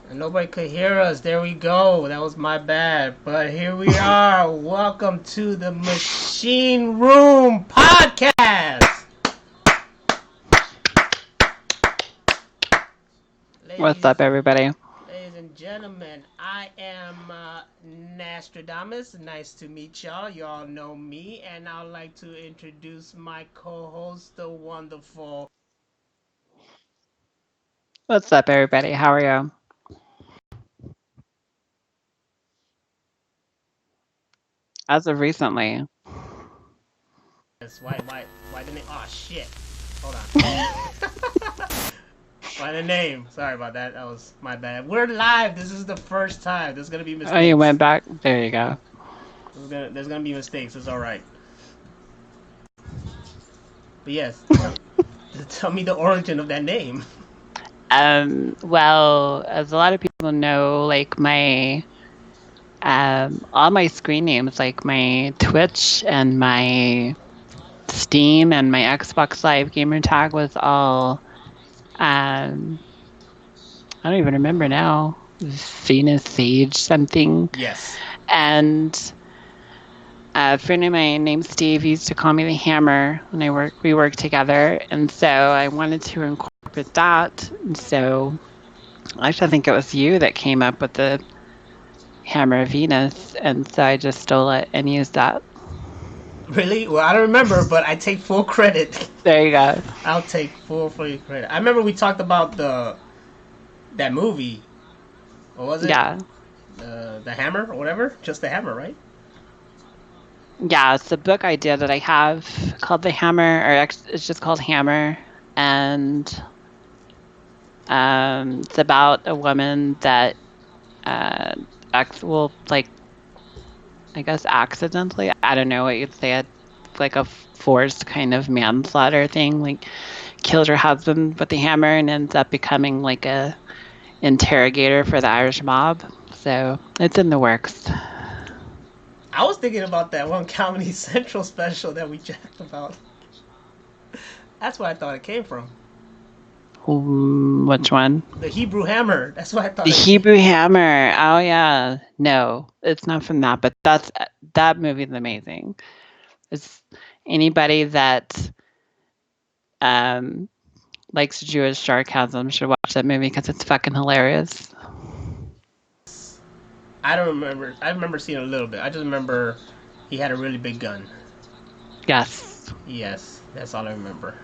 And nobody could hear us. There we go. That was my bad. But here we are. Welcome to the Machine Room Podcast. What's Ladies, up, everybody? ladies and gentlemen, I am Nostradamus. Nice to meet y'all. Y'all know me. And I'd like to introduce my co-host, the wonderful. What's up, everybody? How are you? As of recently, Why the name? Oh, shit. Hold on. By the name. Sorry about that. That was my bad. We're live. This is the first time. There's gonna be oh, you mistakes. went back. There you go. There's gonna be mistakes. It's all right. But yes, tell me the origin of that name. Well, as a lot of people know, like all my screen names, like my Twitch and my Steam and my Xbox Live gamer tag was all, I don't even remember now. Venus Sage something, Yes. and a friend of mine named Steve used to call me the Hammer when we worked together, and so I wanted to incorporate that. And so I actually think it was you that came up with the Hammer of Venus, and so I just stole it and used that. Really? Well, I don't remember, but I take full credit. There you go. I'll take full credit. I remember we talked about that movie. What was it? Yeah, The Hammer or whatever. Just the Hammer, right? yeah. It's a book idea that I have called The Hammer, or it's just called Hammer, and it's about a woman that uh, like I guess accidentally, I don't know what you'd say, like a forced kind of manslaughter thing, like killed her husband with the hammer and ends up becoming like a interrogator for the Irish mob. So it's in the works. I was thinking about that one Comedy Central special that we jacked about. That's where I thought it came from. Which one? The Hebrew Hammer. That's why I thought The it came. Hebrew Hammer. Oh yeah. No, it's not from that, but that movie is amazing. It's anybody that um likes Jewish sarcasm should watch that movie because it's fucking hilarious. I don't remember. I remember seeing a little bit. I just remember he had a really big gun. Yes. Yes, that's all I remember.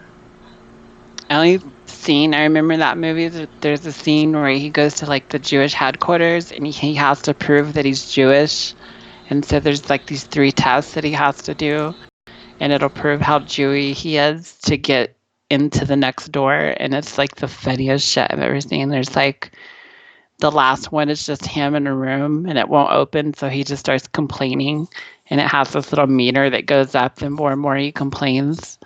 Only scene I remember that movie, there's a scene where he goes to like the Jewish headquarters and he has to prove that he's Jewish. And so there's like these 3 tests that he has to do, and it'll prove how Jewy he is to get into the next door. And it's like the funniest shit I've ever seen. There's like the last one is just him in a room and it won't open, so he just starts complaining, and it has this little meter that goes up the more and more he complains.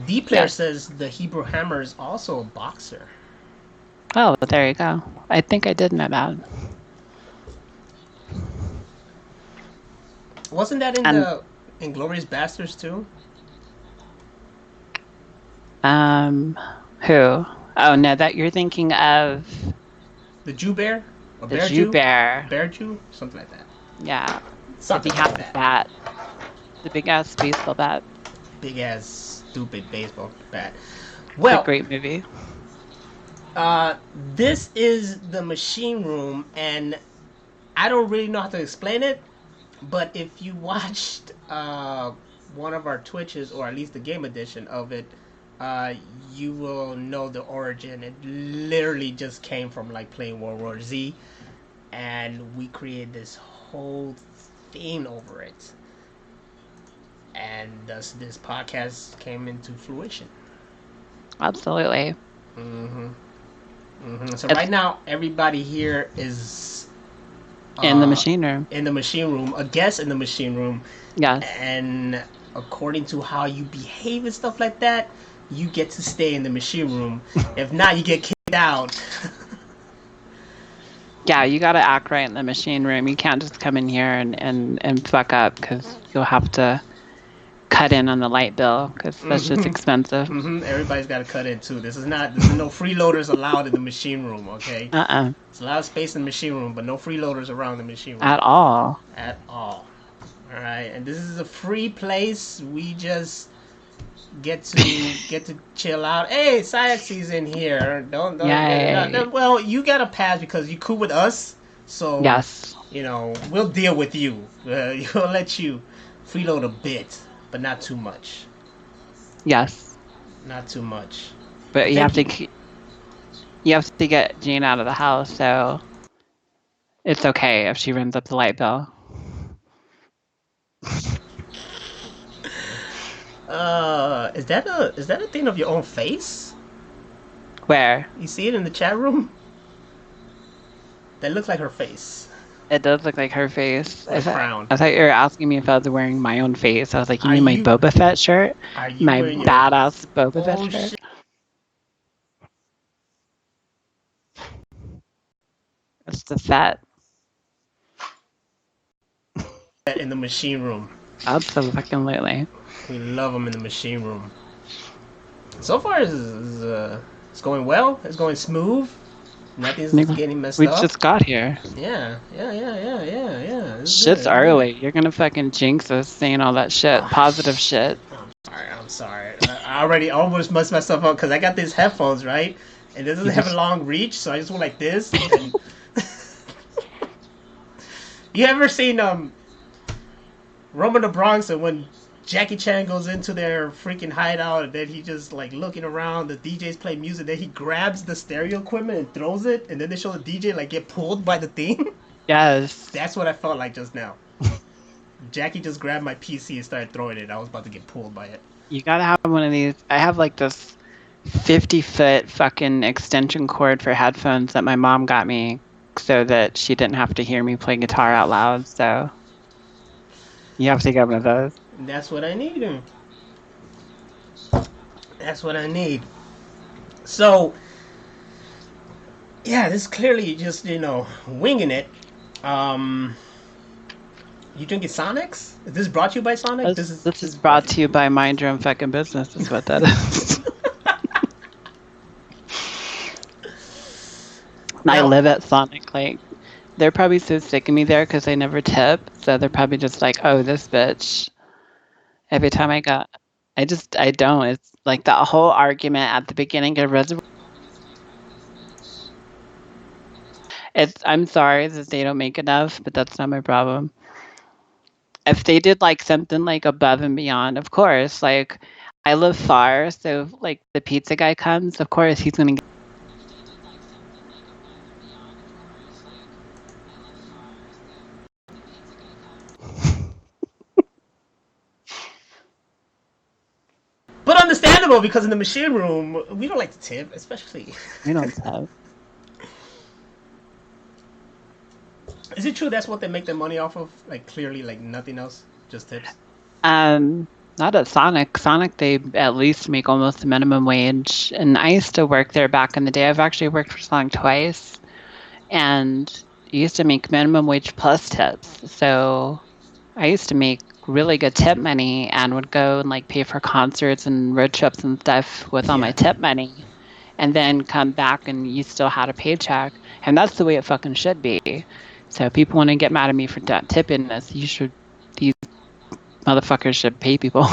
D player Yes. says the Hebrew Hammer is also a boxer. Oh, there you go. I think I did know that. Wasn't that in And the Inglorious Bastards too? um, who? Oh no, that you're thinking of The Jew Bear, a the Bear Jew Jew, bear. Bear Jew, something like that. Yeah, if he Something had like the that. bat, the big ass baseball bat. Big ass stupid baseball bat. It's a Well, great movie. this is the Machine Room, and I don't really know how to explain it. But if you watched one of our Twitches, or at least the game edition of it, uh, you will know the origin. It literally just came from like playing World War Z, and we created this whole theme over it, and thus this podcast came into fruition. Absolutely. Mm-hmm. Mm-hmm. So right It's now, everybody here is in the uh, machine room. in the machine room, a guest in the machine room, Yes. and according to how you behave and stuff like that, you get to stay in the machine room. If not, you get kicked out. Yeah, you got to act right in the machine room. You can't just come in here and fuck up because you'll have to cut in on the light bill because that's just expensive. Everybody's got to cut in too. This is no freeloaders allowed in the machine room. Okay. It's a lot of space in the machine room, but no freeloaders around the machine room At all. At all. All right, and this is a free place. We just get to chill out. Hey, Sayaxi's in here. Don't. Well, you got a pass because you cool with us. So yes, we'll deal with you. We'll let you freeload a bit, but not too much. Yes. Not too much. But you have to get Jean out of the house, so it's okay if she runs up the light bill. Is that a thing of your own face? Where? You see it in the chat room? That looks like her face. It does look like her face. I thought you were asking me if I was wearing my own face. I was like, you mean my Boba Fett shirt? My badass Boba Fett shirt? It's the Fett. In the machine room. Absolutely. We love them in the machine room. So far, it's going well. It's going smooth. Nothing's getting messed up. We just got here. Yeah. Shit's early. You're gonna fucking jinx us saying all that shit. Positive shit. I'm sorry. I already almost messed myself up because I got these headphones, right? And this doesn't have a long reach, so I just went like this. And you ever seen Roman the Bronx, and when Jackie Chan goes into their freaking hideout and then he just like looking around, the DJs play music, then he grabs the stereo equipment and throws it, and then they show the DJ like get pulled by the thing? Yes. That's what I felt like just now. Jackie just grabbed my PC and started throwing it. I was about to get pulled by it. You gotta have one of these. I have like this 50-foot fucking extension cord for headphones that my mom got me so that she didn't have to hear me play guitar out loud, so you have to get one of those. That's what I need. That's what I need. So, yeah, this is clearly just, winging it. You drinking Sonics? Is this brought to you by Sonic? This is brought to you by Mind Your Own Fucking Business, is what that is. I live at Sonic. Like, they're probably so sick of me there because I never tip. So they're probably just like, oh, this bitch. Every time I don't. It's like that whole argument at the beginning of Reservoir. I'm sorry that they don't make enough, but that's not my problem. If they did like something like above and beyond, of course, like I live far, so like the pizza guy comes, of course he's gonna get. But understandable, because in the machine room, we don't like to tip, especially. We don't tip. Is it true that's what they make their money off of? Like, clearly, like, nothing else? Just tips? Not at Sonic. Sonic, they at least make almost the minimum wage. And I used to work there back in the day. I've actually worked for Sonic twice. And I used to make minimum wage plus tips. So I used to make really good tip money and would go and like pay for concerts and road trips and stuff with all my tip money, and then come back and you still had a paycheck. And that's the way it fucking should be. So people want to get mad at me for not tipping this. These motherfuckers should pay people.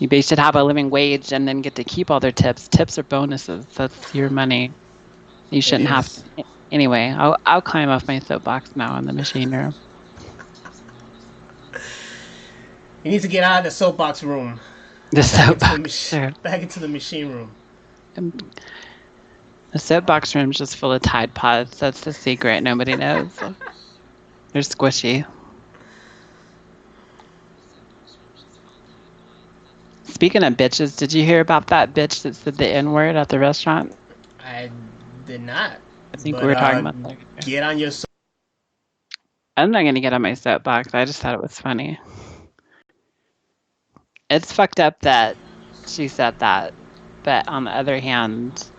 They should have a living wage and then get to keep all their tips. Tips are bonuses. That's your money. You shouldn't have to. Anyway, I'll climb off my soapbox now in the machine room. You need to get out of the soapbox room. Back into the machine room. The soapbox room's just full of Tide Pods. That's the secret. Nobody knows. They're squishy. Speaking of bitches, did you hear about that bitch that said the N-word at the restaurant? I did not. I think we were talking about that. Get on your I'm not going to get on my soapbox. I just thought it was funny. It's fucked up that she said that. But on the other hand,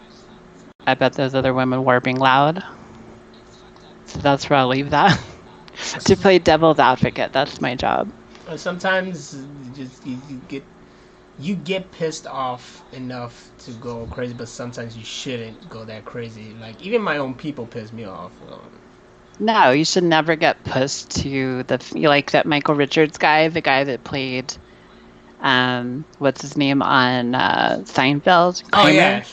I bet those other women were being loud. So that's where I'll leave that. To play devil's advocate. That's my job. Sometimes you get pissed off enough to go crazy, but sometimes you shouldn't go that crazy. Like even my own people piss me off. No, you should never get pushed to like that Michael Richards guy, the guy that played what's his name on Seinfeld, Oh Kramer, yeah,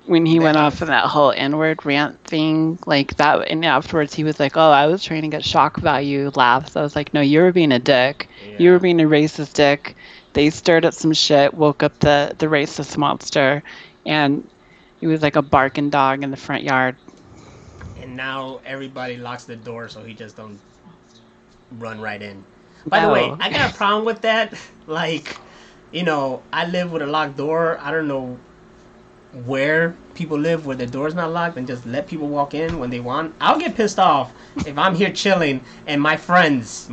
when he that went guy. off on that whole N-word rant thing, like that, and afterwards he was like, "Oh, I was trying to get shock value laughs." I was like, "No, you were being a dick. You were Yeah, being a racist dick." They stirred up some shit, woke up the racist monster, and he was like a barking dog in the front yard. and now everybody locks the door so he just don't run right in. By the way, No, I got a problem with that. Like, I live with a locked door. I don't know where people live where the door's not locked and just let people walk in when they want. I'll get pissed off if I'm here chilling and my friends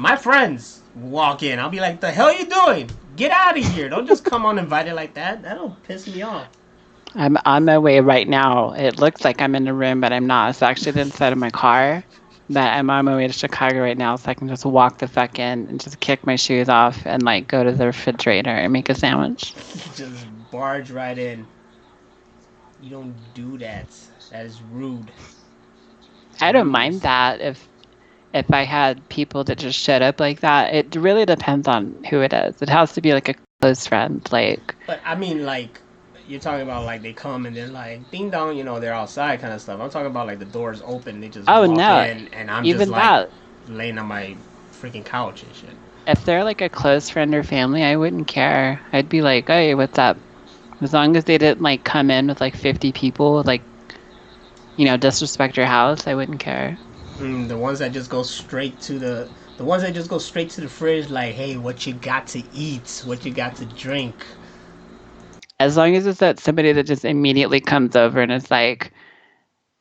walk in. I'll be like, the hell are you doing? Get out of here. Don't just come uninvited like that. That'll piss me off. I'm on my way right now. It looks like I'm in the room, but I'm not. It's actually the inside of my car. But I'm on my way to Chicago right now, so I can just walk the fuck in and just kick my shoes off and like go to the refrigerator and make a sandwich. Just barge right in. You don't do that. That is rude. I don't mind Rudeness. that if I had people that just showed up like that. It really depends on who it is. It has to be like a close friend. Like, But I mean, like, you're talking about like they come and they're like ding dong, they're outside kind of stuff. I'm talking about like the doors open, they just oh walk no, in, and I'm just even like that. laying on my freaking couch and shit. If they're like a close friend or family, I wouldn't care. I'd be like, hey, what's up? As long as they didn't like come in with like 50 people, like, disrespect your house, I wouldn't care. The ones that just go straight to the ones that just go straight to the fridge, like, hey, what you got to eat, what you got to drink. As long as it's that somebody that just immediately comes over and is like,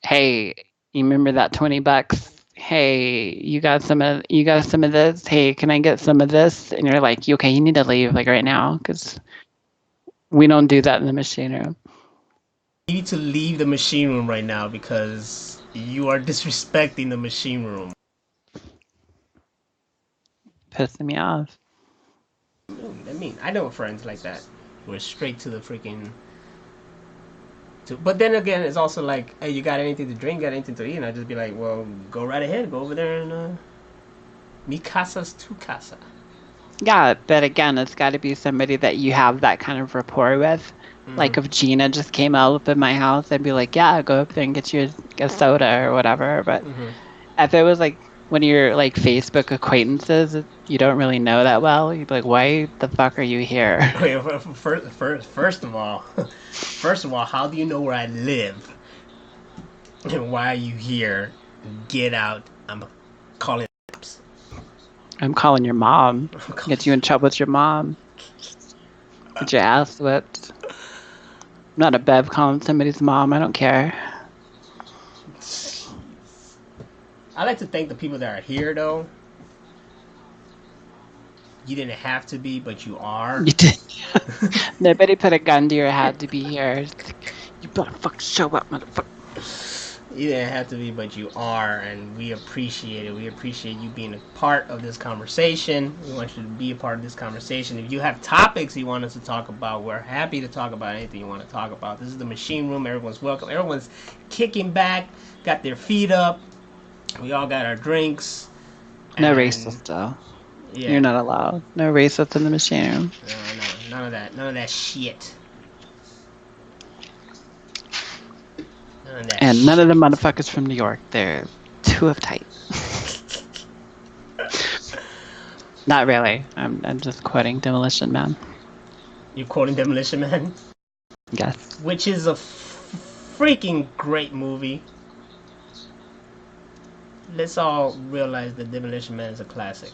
hey, you remember that 20 bucks? Hey, you got some of this? Hey, can I get some of this? And you're like, okay, you need to leave like right now because we don't do that in the machine room. You need to leave the machine room right now because you are disrespecting the machine room. Pissing me off. I mean, I know friends like that. We're straight to the freaking. But then again, it's also like, hey, you got anything to drink? Got anything to eat? And I just be like, well, go right ahead, go over there and mi casa's tu casa. Yeah, but again, it's got to be somebody that you have that kind of rapport with. Mm-hmm. Like if Gina just came up in my house, I'd be like, yeah, go up there and get you a soda or whatever. But Mm-hmm. if it was like one of your like Facebook acquaintances you don't really know that well, you'd be like, why the fuck are you here? Wait, first of all, how do you know where I live? And why are you here? Get out! I'm calling cops. I'm calling your mom. Get you in trouble with your mom. Get your ass whipped. I'm not a Bev calling somebody's mom. I don't care. I like to thank the people that are here, though. You didn't have to be, but you are. You did. Nobody put a gun to your head to be here. It's like, you better fucking show up, motherfucker. You didn't have to be, but you are, and we appreciate it. We appreciate you being a part of this conversation. We want you to be a part of this conversation. If you have topics you want us to talk about, we're happy to talk about anything you want to talk about. This is the machine room. Everyone's welcome. Everyone's kicking back, got their feet up. We all got our drinks. No And racist, though. yeah, You're not allowed. No racist in the machine room. no, none of that. None of that shit. None of that And none of shit. the motherfuckers from New York. They're too uptight. Not really. I'm just quoting Demolition Man. You're quoting Demolition Man? Yes. Which is a freaking great movie. Let's all realize that Demolition Man is a classic.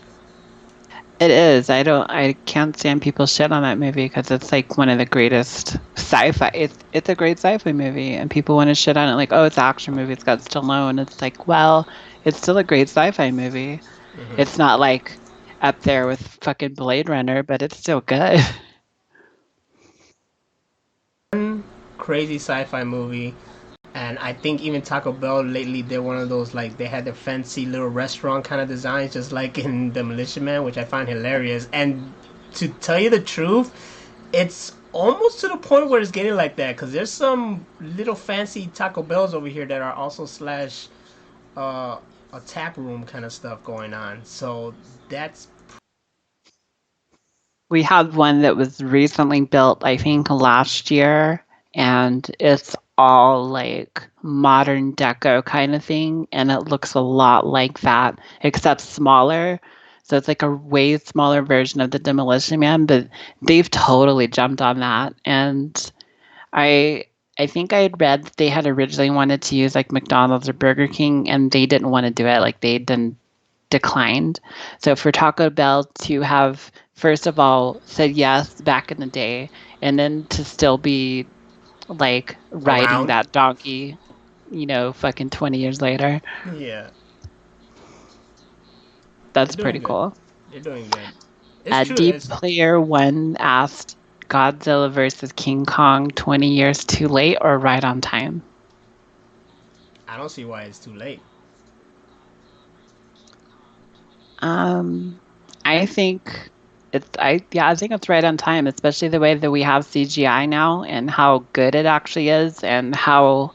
It is. I can't stand people shit on that movie because it's like one of the greatest sci-fi. It's a great sci-fi movie, and people want to shit on it like, oh, it's an action movie. It's got Stallone. It's like, well, it's still a great sci-fi movie. Mm-hmm. It's not like up there with fucking Blade Runner, but it's still good. Crazy sci-fi movie, and And I think even Taco Bell lately, they're one of those, like, they had the fancy little restaurant kind of designs, just like in Demolition Man, which I find hilarious. And to tell you the truth, it's almost to the point where it's getting like that, because there's some little fancy Taco Bells over here that are also slash uh, a tap room kind of stuff going on. So that's We had one that was recently built, I think, last year, and it's all like modern deco kind of thing, and it looks a lot like that, except smaller. So it's like a way smaller version of the Demolition Man, but they've totally jumped on that. And I I think I had read that they had originally wanted to use like McDonald's or Burger King, and they didn't want to do it. Like they didn't declined. So for Taco Bell to have, first of all, said yes back in the day, and then to still be like riding around. that donkey, fucking 20 years later, Yeah, they're that's doing pretty good. cool. They're doing good. It's true. Deep Player One asked Godzilla versus King Kong 20 years too late or right on time? I don't see why it's too late. Um, I think I think it's right on time, especially the way that we have CGI now and how good it actually is and how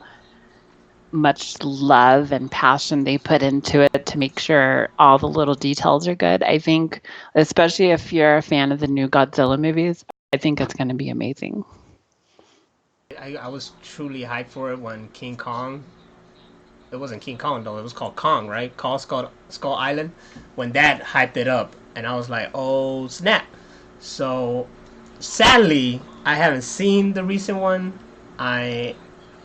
much love and passion they put into it to make sure all the little details are good. I think, especially if you're a fan of the new Godzilla movies, I think it's going to be amazing. I was truly hyped for it when King Kong. It wasn't King Kong though. It was called Kong, right? Called Skull Island. When that hyped it up, and I was like, oh snap! So sadly, I haven't seen the recent one. I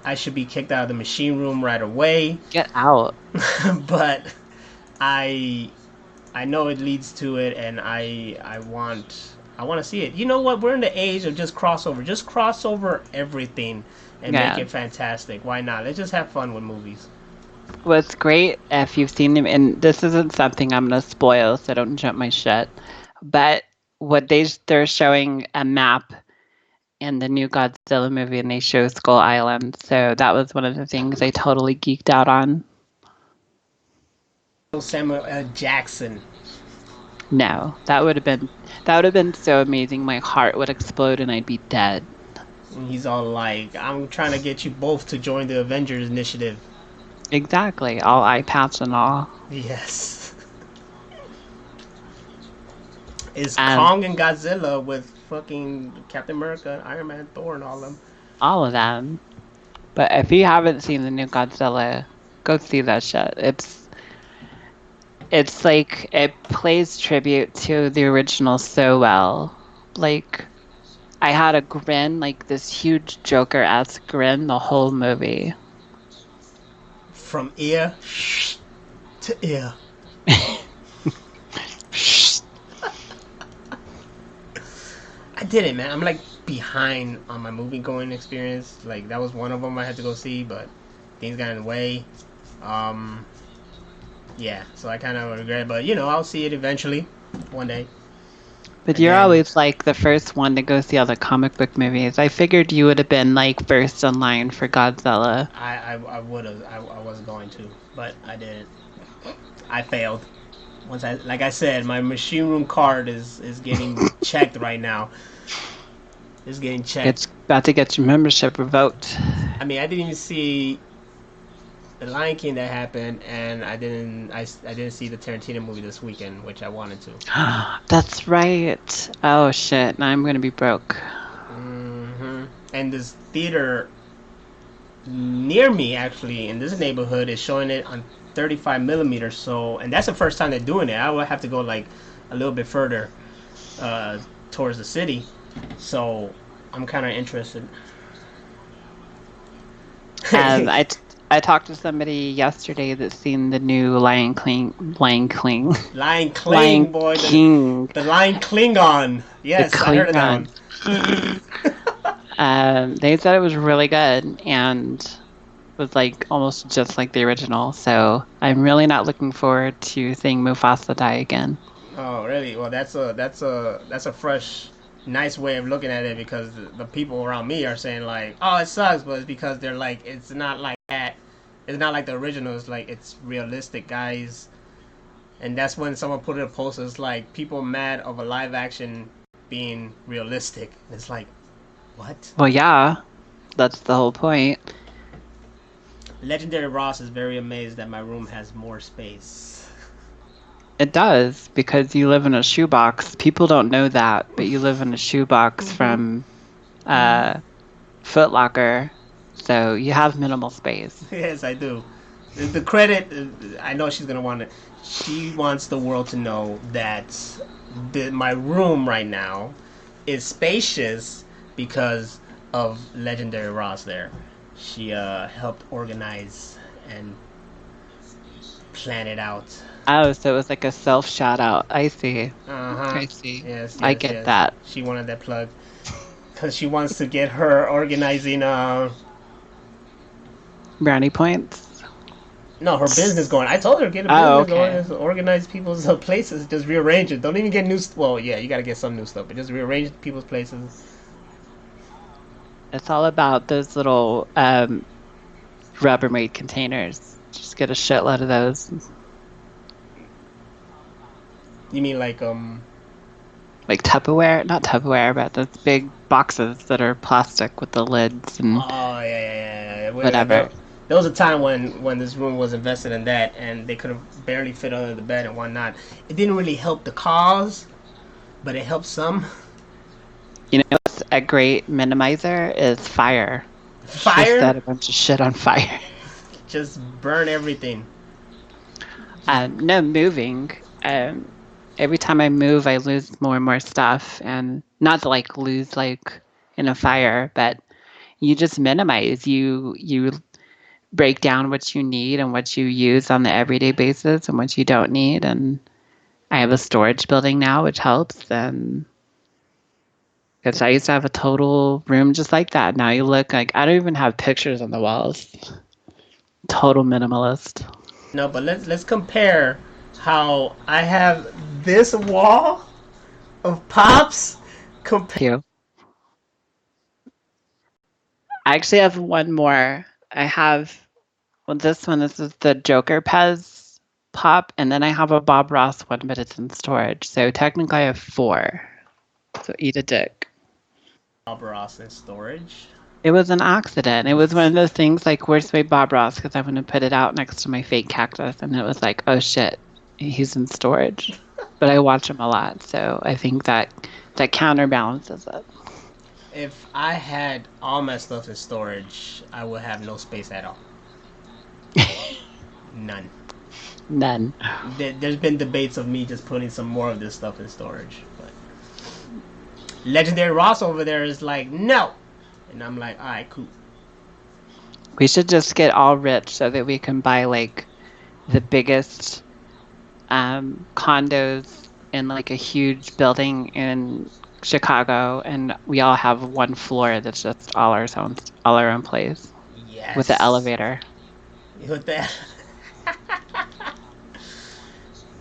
I should be kicked out of the machine room right away. Get out. But I I know it leads to it, and I want to see it. You know what? We're in the age of just crossover. Just crossover everything and make Yeah. it fantastic. Why not? Let's just have fun with movies. What's great if you've seen them, and this isn't something I'm going to spoil, so don't jump my shit. But they're showing a map in the new Godzilla movie, and they show Skull Island. So that was one of the things I totally geeked out on. Samuel L. Jackson. No, that would have been so amazing. My heart would explode, and I'd be dead. And he's all like, I'm trying to get you both to join the Avengers initiative. Exactly, all eye patch and all. Yes. Is And Kong and Godzilla with fucking Captain America, Iron Man, Thor, and all of them. all of them. But if you haven't seen the new Godzilla, go see that shit. It's like it plays tribute to the original so well. Like I had a grin, like this huge Joker-esque grin the whole movie. From ear to ear. I did it, man. I'm like behind on my movie going experience. Like that was one of them I had to go see, but things got in the way. Um, yeah, so I kind of regret it, but I'll see it eventually, one day. But you're Again, always like the first one to go see all the comic book movies. I figured you would have been like first in line for Godzilla. I would have I was going to, but I didn't. I failed. Once like I said, my machine room card is getting checked right now. It's getting checked. It's about to get your membership revoked. I mean, I didn't even see the Lion King that happened, and I didn't see the Tarantino movie this weekend, which I wanted to. That's right. Oh shit! Now I'm gonna be broke. And this theater near me, actually, in this neighborhood, is showing it on 35 millimeters. So, and that's the first time they're doing it. I would have to go like a little bit further towards the city. So, I'm kind of interested. I talked to somebody yesterday that's seen the new Lion Lion Kling, boy, King, the Lion Klingon. the Yes, I heard of that Klingon. one. They said it was really good and was like almost just like the original. So I'm really not looking forward to seeing Mufasa die again. Oh, really? Well, that's a fresh, nice way of looking at it, because the people around me are saying like, oh, it sucks, but it's because they're like, it's not like It's not like the original. It's like it's realistic, guys. And that's when someone put in a post. It's like people mad of a live action being realistic. It's like, what? Well, yeah, that's the whole point. Legendary Ross is very amazed that my room has more space. It does, because you live in a shoebox. People don't know that, but you live in a shoebox from Foot Locker, so you have minimal space. Yes, I do. The credit, I know she's gonna want it. She wants the world to know that my room right now is spacious because of Legendary Ross. There, she helped organize and plan it out. Oh, so it was like a self shout out. I see. I see. Yes, I get that. She wanted that plug because she wants to get her organizing. Brownie points. No, her business going. I told her get a business going, organize people's places, just rearrange it. Don't even get new. Well, yeah, you got to get some new stuff, but just rearrange people's places. It's all about those little Rubbermaid containers. Just get a shitload of those. You mean like Tupperware? Not Tupperware, but those big boxes that are plastic with the lids and yeah. Whatever. There was a time when this room was invested in that, and they could have barely fit under the bed and whatnot. It didn't really help the cause, but it helped some. You know what's a great minimizer is fire. Fire? Just set a bunch of shit on fire. Just burn everything. No, moving. Every time I move, I lose more and more stuff, and not to lose in a fire, but you just minimize. You break down what you need and what you use on the everyday basis and what you don't need. And I have a storage building now, which helps. And because I used to have a total room just like that. Now you look like I don't even have pictures on the walls. Total minimalist. No, but let's compare how I have this wall of pops compared. I actually have one more. I have this one. This is the Joker Pez pop, and then I have a Bob Ross one, but it's in storage. So technically, I have 4. So eat a dick. Bob Ross in storage. It was an accident. It was one of those things like, where's my Bob Ross? Because I want to put it out next to my fake cactus, and it was like, oh shit, he's in storage. But I watch him a lot, so I think that counterbalances it. If I had all my stuff in storage, I would have no space at all. None. There's been debates of me just putting some more of this stuff in storage, but Legendary Ross over there is like, no. And I'm like, all right, cool. We should just get all rich so that we can buy the biggest condos in a huge building in Chicago, and we all have one floor that's just all our own place. Yes. With the elevator. With that.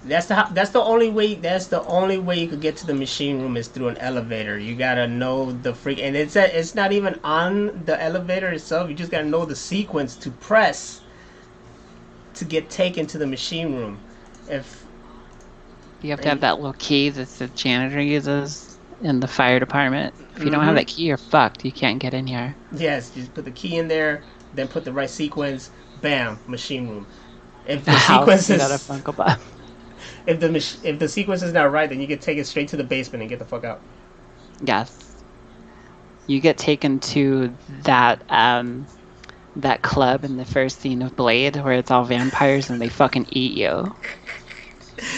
That's the only way. That's the only way you could get to the machine room is through an elevator. You gotta know the and it's not even on the elevator itself. You just gotta know the sequence to press to get taken to the machine room. If you have to have that little key that the janitor uses in the fire department. If you don't have that key, you're fucked. You can't get in here. Yes, just put the key in there, then put the right sequence. Bam, machine room. If the sequence is got a Funko Pop. If the sequence is not right, then you get taken straight to the basement and get the fuck out. Yes. You get taken to that club in the first scene of Blade where it's all vampires and they fucking eat you.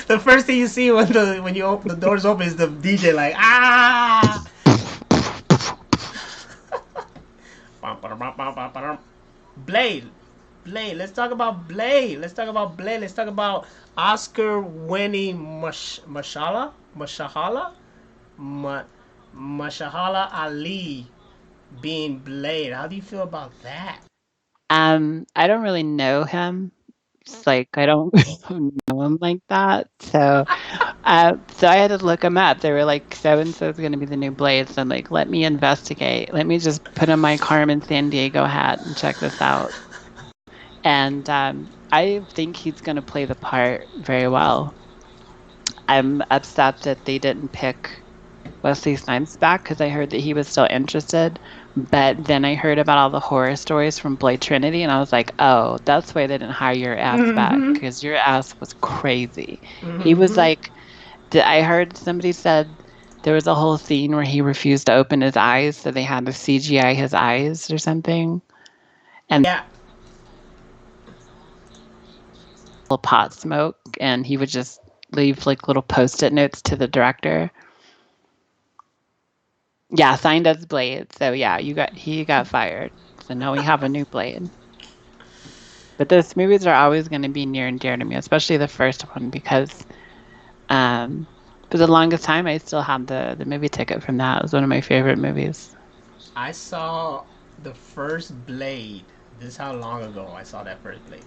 The first thing you see when you open the doors open is the DJ like ah. Blade. Let's talk about Blade. Let's talk about Oscar-winning Mashallah Ali being Blade. How do you feel about that? I don't really know him. It's I don't know him like that. So I had to look him up. They were like, so-and-so is going to be the new Blade. So I'm like, let me investigate. Let me just put on my Carmen Sandiego hat and check this out. And I think he's going to play the part very well. I'm upset that they didn't pick Wesley Snipes back because I heard that he was still interested. But then I heard about all the horror stories from Blade Trinity, and I was like, oh, that's why they didn't hire your ass back Mm-hmm. because your ass was crazy. He was Mm-hmm. like, I heard somebody said there was a whole scene where he refused to open his eyes, so they had to CGI his eyes or something. And Yeah. pot smoke, and he would just leave like little post-it notes to the director. Yeah, signed as Blade. So yeah, he got fired. So now we have a new Blade. But those movies are always going to be near and dear to me, especially the first one because for the longest time I still had the movie ticket from that. It was one of my favorite movies. I saw the first Blade. This is how long ago I saw that first Blade.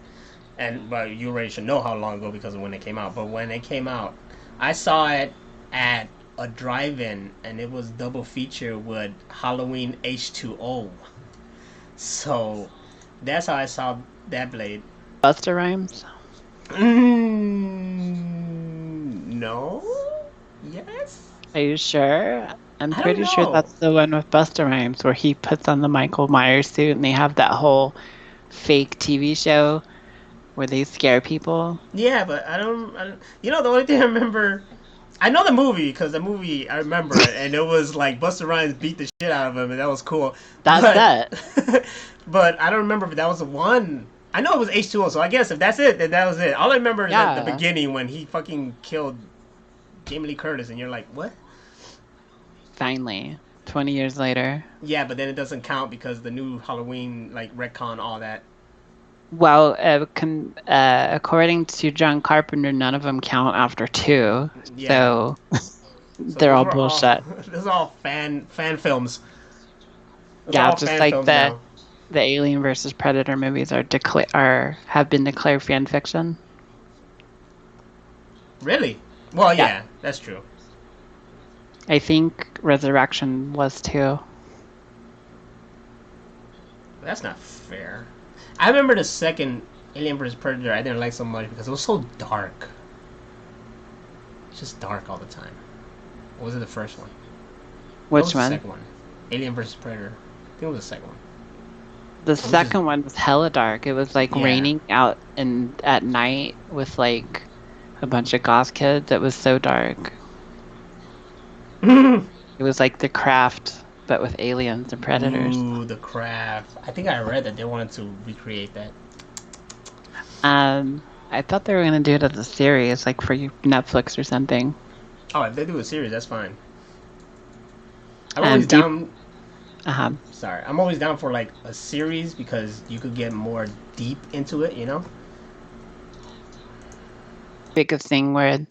And but you already should know how long ago because of when it came out. But when it came out, I saw it at a drive-in, and it was double feature with Halloween H2O. So that's how I saw that Blade. Buster Rhymes? No. Yes. Are you sure? I'm I don't pretty sure know. that's the one with Buster Rhymes where he puts on the Michael Myers suit and they have that whole fake TV show where they scare people. Yeah, but I don't. You know, the only thing I remember, I know the movie because the movie I remember it, and it was like Busta Rhymes beat the shit out of him, and that was cool. That's But it. but I don't remember if that was the one. I know it was H2O, so I guess if that's it, then that was it. All I remember is the Yeah. beginning when he fucking killed Jamie Lee Curtis, and you're like, what? Finally, 20 years later. Yeah, but then it doesn't count because the new Halloween like retcon all that. Well, according to John Carpenter, none of them count after two. Yeah, So so they're those all were all bullshit. those are all fan films. Those are Yeah, all just fan like films now. the Alien versus Predator movies are have been declared fan fiction. Really? Well, Yeah, yeah, that's true. I think Resurrection was too. That's not fair. I remember the second Alien vs Predator. I didn't like so much because it was so dark. It's just dark all the time. Or was it the first one? What was Which the one? second one? Alien vs Predator. I think it was the second one. The It was just second one was hella dark. It was like yeah. raining out and at night with like a bunch of goth kids. It was so dark. It was like The Craft, but with aliens and predators. Ooh, the craft. I think I read that they wanted to recreate that. I thought they were gonna do it as a series, like for Netflix or something. Oh, if they do a series, that's fine. I'm always Deep. down. Uh, Sorry, I'm always down for like a series because you could get more deep into it. You know. Biggest thing where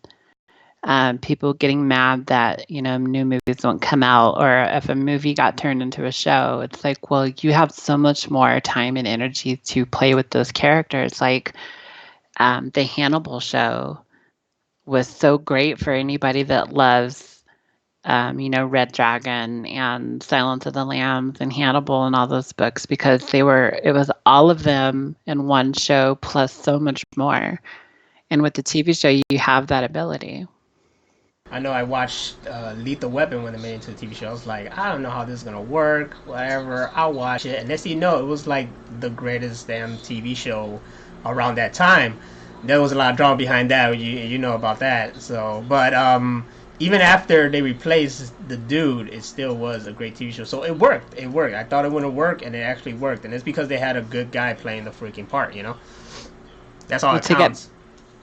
people getting mad that new movies won't come out, or if a movie got turned into a show, it's like, well, you have so much more time and energy to play with those characters. Like the Hannibal show was so great for anybody that loves Red Dragon and Silence of the Lambs and Hannibal and all those books because it was all of them in one show plus so much more. And with the TV show, you have that ability. I know I watched Lethal Weapon when they made it into the TV show. I was like, I don't know how this is gonna work. Whatever, I'll watch it. And next thing you know, it was like the greatest damn TV show around that time. There was a lot of drama behind that. You know about that. So, but even after they replaced the dude, it still was a great TV show. So it worked. It worked. I thought it wouldn't work, and it actually worked. And it's because they had a good guy playing the freaking part. You know, that's all Well, it counts.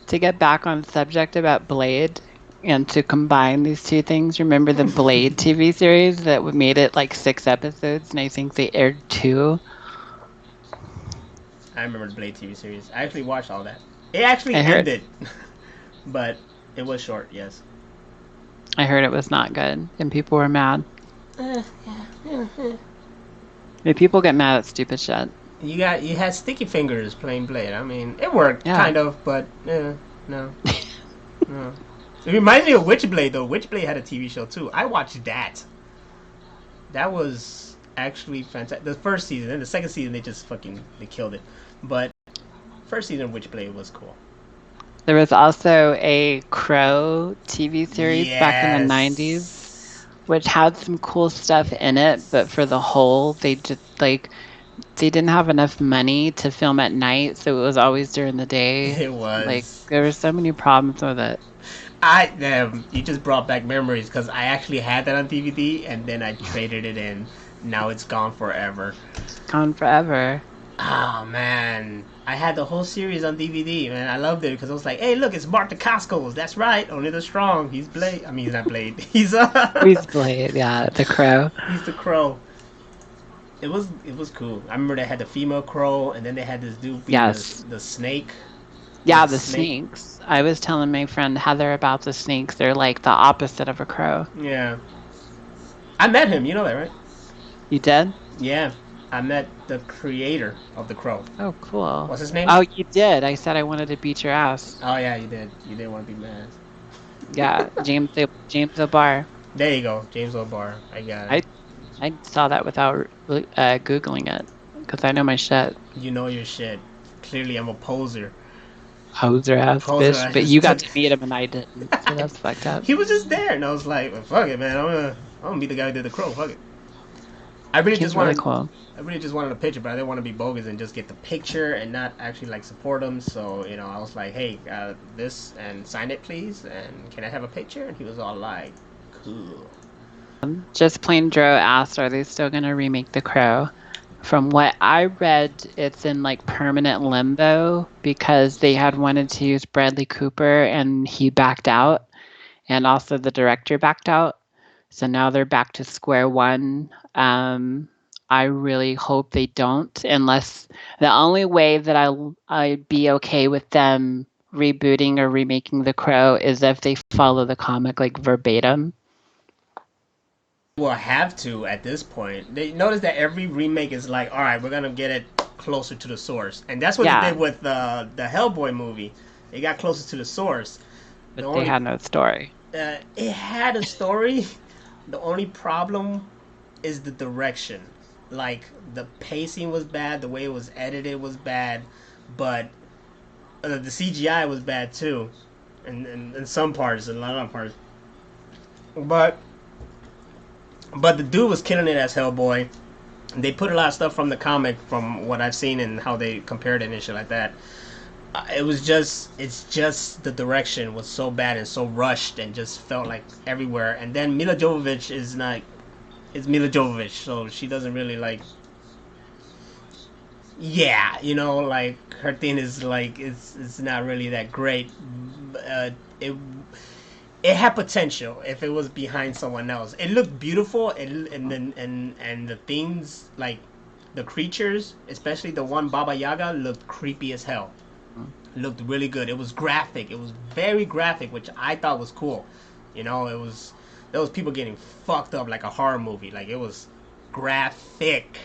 to get back on subject about Blade and to combine these two things, remember the Blade TV series that made it like 6 episodes, and I think they aired two. I remember the Blade TV series. I actually watched all that. It actually I heard ended, but it was short. Yes. I heard it was not good, and people were mad. Yeah. I mean, people get mad at stupid shit. You had Sticky Fingers playing Blade. I mean, it worked Yeah. kind of, but no, no. It reminds me of Witchblade though. Witchblade had a TV show too. I watched that. That was actually fantastic. The first season, and the second season they just fucking they killed it. But First season of Witchblade was cool. There was also a Crow TV series back in the 90s, Yes. which had some cool stuff in it, but for the whole, they just like they didn't have enough money to film at night, so it was always during the day. It Like was. there were so many problems with it. You just brought back memories because I actually had that on DVD and then I traded it in. Now it's gone forever. It's gone forever. Oh man, I had the whole series on DVD, man. I loved it because I was like, "Hey, look, it's Mark Dacascos. That's right. Only the strong. He's Blade. I mean, he's not Blade. He's He's Blade, yeah, the Crow. he's the Crow." It was cool. I remember they had the female Crow, and then they had this dude being Yes. the snake. Yeah, The the snake. snakes. I was telling my friend Heather about the snakes. They're like the opposite of a crow. Yeah, I met him. You know that, right? You did? Yeah, I met the creator of the Crow. Oh, cool. What's his name? Oh, you did. I said I wanted to beat your ass. Oh yeah, you did. You didn't want to be mad. Yeah, James O'Barr. There you go, James O'Barr. I got it. I saw that without Googling it because I know my shit. You know your shit. Clearly, I'm a poser. Poser ass Poser, bitch. I But just you got took- to meet him and I didn't. So that's fucked up. He was just there, and I was like, well, "Fuck it, man. I'm gonna be the guy who did the Crow. Fuck it." I really He's just really wanted, cool. I really just wanted a picture, but I didn't want to be bogus and just get the picture and not actually like support him. So I was like, "Hey, this and sign it, please. And can I have a picture?" And he was all like, "Cool." Just Plain Dro asked, are they still going to remake The Crow? From what I read, it's in like permanent limbo because they had wanted to use Bradley Cooper and he backed out. And also the director backed out. So now they're back to square one. I really hope they don't, unless the only way that I'd be okay with them rebooting or remaking The Crow is if they follow the comic like verbatim. Will have to at this point. They notice that every remake is like, all right, we're gonna get it closer to the source, and that's what they Yeah, did with the Hellboy movie. They got closer to the source. The but they only had no story. it had a story. The only problem is the direction. Like the pacing was bad, the way it was edited was bad, but the CGI was bad too, and in some parts, in a lot of parts. But the dude was killing it as Hellboy. They put a lot of stuff from the comic, from what I've seen and how they compared it and shit like that. It's just the direction was so bad and so rushed and just felt like everywhere. And then Mila Jovovich is Mila Jovovich, so she doesn't really like. Yeah, like her thing is like it's not really that great. It had potential if it was behind someone else. It looked beautiful, and the things like the creatures, especially the one Baba Yaga, looked creepy as hell. Looked really good. It was graphic. It was very graphic, which I thought was cool. It was there was people getting fucked up like a horror movie. Like it was graphic.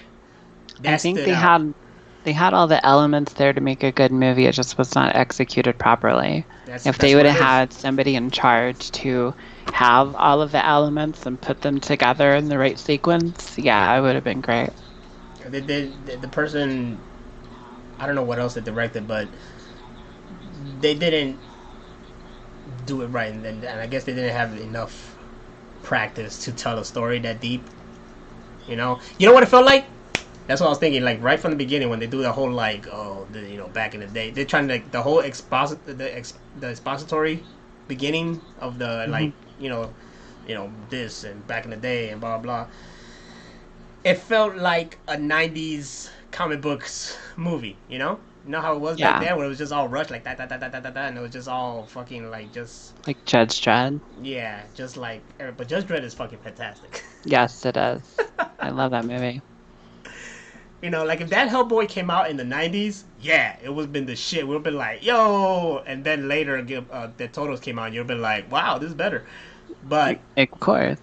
That I think stood out. they had all the elements there to make a good movie. It just was not executed properly. If That's they would what it have is. had somebody in charge to have all of the elements and put them together in the right sequence, yeah, it would have been great. The person, I don't know what else they directed, but they didn't do it right, and I guess they didn't have enough practice to tell a story that deep. You know what it felt like. That's what I was thinking. Like right from the beginning, when they do the whole like, back in the day, they're trying to like the whole the expository beginning of the Hmm. like, this and back in the day and blah blah. It felt like a '90s comic books movie. You know how it was back Yeah, then, when it was just all rushed like that, that, that, that, that, that, that, and it was just all fucking like just like Judge Dredd. yeah, just like. But Judge Dredd is fucking fantastic. Yes, it is. I love that movie. Like if that Hellboy came out in the '90s, yeah, it would have been the shit. We'd have been like, yo, and then later, the Totos came out, and you'd have been like, wow, this is better. But Of course.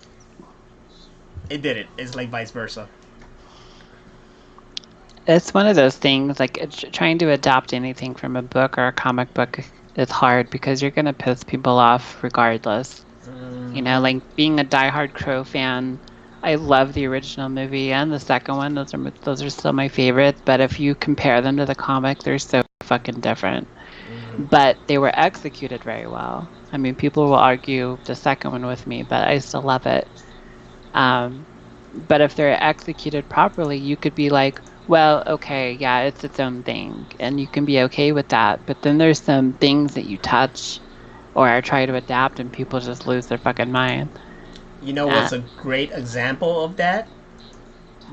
it didn't. It's like vice versa. It's one of those things, like trying to adapt anything from a book or a comic book is hard because you're going to piss people off regardless. Mm-hmm. Like being a diehard Crow fan, I love the original movie and the second one. Those are still my favorites. But if you compare them to the comic, they're so fucking different. Mm-hmm. But they were executed very well. I mean, people will argue the second one with me, but I still love it. Um, but if they're executed properly, you could be like, well, okay, yeah, it's its own thing, and you can be okay with that. But then there's some things that you touch or try to adapt, and people just lose their fucking mind. You know Uh, what's a great example of that?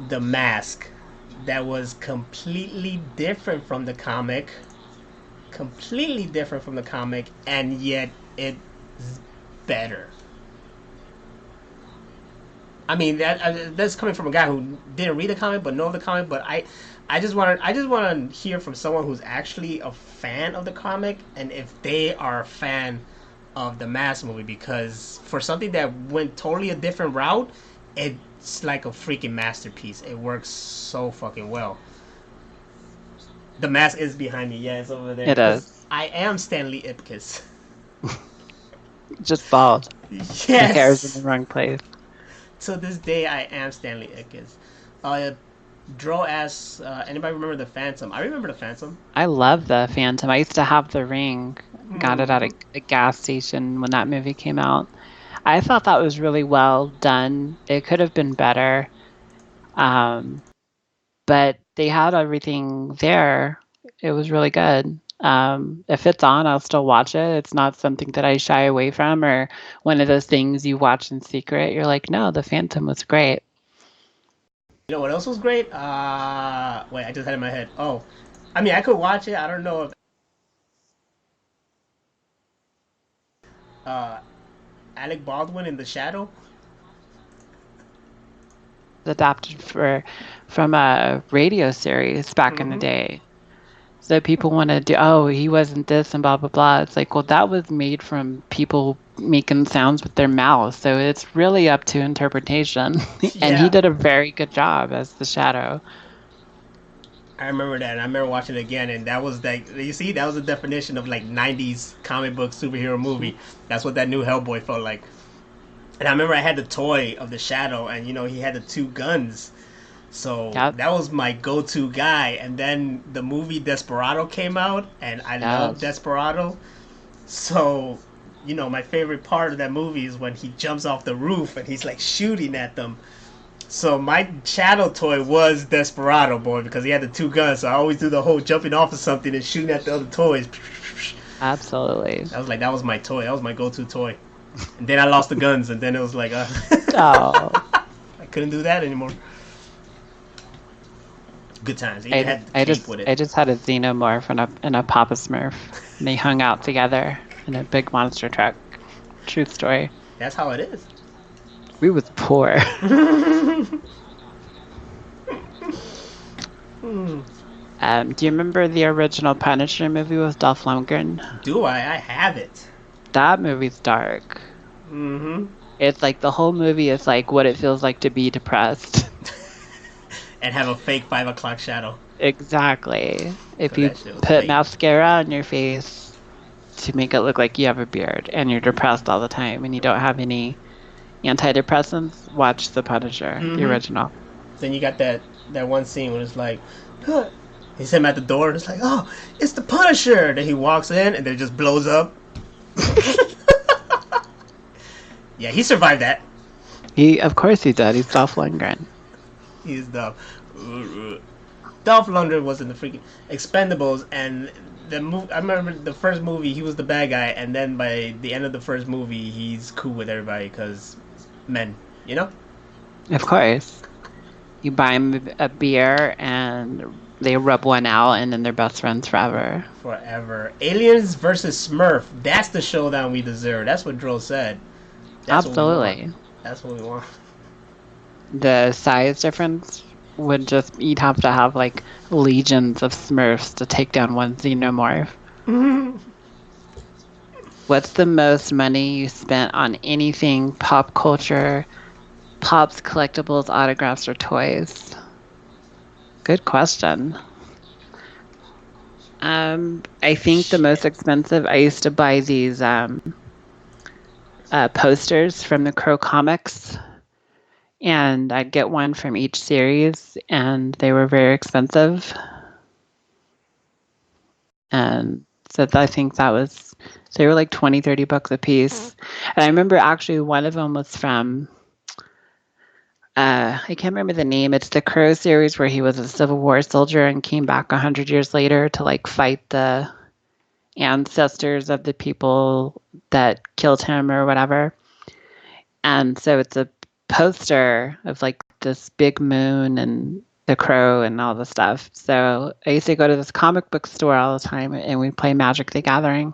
The Mask. That was completely different from the comic. Completely different from the comic, and yet it's better. I mean that's coming from a guy who didn't read the comic but know the comic. But I just want to hear from someone who's actually a fan of the comic and if they are a fan of the Mask movie because for something that went totally a different route, it's like a freaking masterpiece. It works so fucking well. The Mask is behind me. Yeah, it's over there it because is I am Stanley Ipkiss. just bald. The hair's in the Yes. wrong place. To this day, I am Stanley Ipkiss. Uh, Dro asks, anybody remember the Phantom? I remember the Phantom. I love the Phantom. I used to have the ring. Got it at Mm-hmm. a gas station when that movie came out. I thought that was really well done. It could have been better. Um, but they had everything there. It was really good. If it's on, I'll still watch it. It's not something that I shy away from or one of those things you watch in secret. You're like, no, The Phantom was great. You know what else was great? Wait, I just had it in my head. Oh, I mean, I could watch it. I don't know if uh, Alec Baldwin in The Shadow. Adapted from a radio series back in the Mm-hmm. day. So people want to do, oh, he wasn't this and blah, blah, blah. It's like, well, that was made from people making sounds with their mouths. So it's really up to interpretation. And he Yeah, did a very good job as the Shadow. I remember that. And I remember watching it again, and that was like, you see, that was the definition of like '90s comic book superhero movie. That's what that new Hellboy felt like. And I remember I had the toy of the Shadow, and you know he had the two guns. So Yep. that was my go-to guy. And then the movie Desperado came out, and I love Yes. Desperado. So, you know, my favorite part of that movie is when he jumps off the roof and he's like shooting at them. So my shadow toy was Desperado boy because he had the two guns. So I always do the whole jumping off of something and shooting at the other toys. Absolutely. I was like, that was my toy. That was my go-to toy. And then I lost the guns, and then it was like, Oh, I couldn't do that anymore. Good times. He even had the cape with it. I just had a Xenomorph and a Papa Smurf, and they hung out together in a big monster truck. True story. That's how it is. We was poor. Hmm. Do you remember the original Punisher movie with Dolph Lundgren? Do I? I have it. That movie's dark. Mm-hmm. It's like the whole movie is like what it feels like to be depressed. And have a fake 5 o'clock shadow. Exactly. If Cause you that shit was put fake. mascara on your face to make it look like you have a beard and you're depressed all the time and you don't have any antidepressants, watch The Punisher, the Mm-hmm. original. Then you got that one scene where it's like, huh. He's him at the door, and it's like, oh, it's the Punisher. Then he walks in, and then it just blows up. Yeah, he survived that. Of course he did. He's Dolph Lundgren. He's the Dolph Lundgren was in the freaking Expendables, and the movie. I remember the first movie, he was the bad guy, and then by the end of the first movie, he's cool with everybody because men, you know. Of course. You buy him a beer and they rub one out and then they're best friends forever. Forever. Aliens versus Smurf. That's the showdown we deserve. That's what Dro said. That's what we want. Absolutely. That's what we want. The size difference would just, you'd have to have like legions of Smurfs to take down one Xenomorph. What's the most money you spent on anything pop culture, pops, collectibles, autographs, or toys? Good question. I think the most Shit. expensive, I used to buy these posters from the Crow Comics, and I'd get one from each series, and they were very expensive. And so I think that was, they were like 20, 30 bucks a piece. And I remember actually one of them was from, I can't remember the name. It's the Crow series where he was a Civil War soldier and came back 100 years later to like fight the ancestors of the people that killed him or whatever. And so it's a poster of like this big moon and the crow and all the stuff. So I used to go to this comic book store all the time and we'd play Magic the Gathering.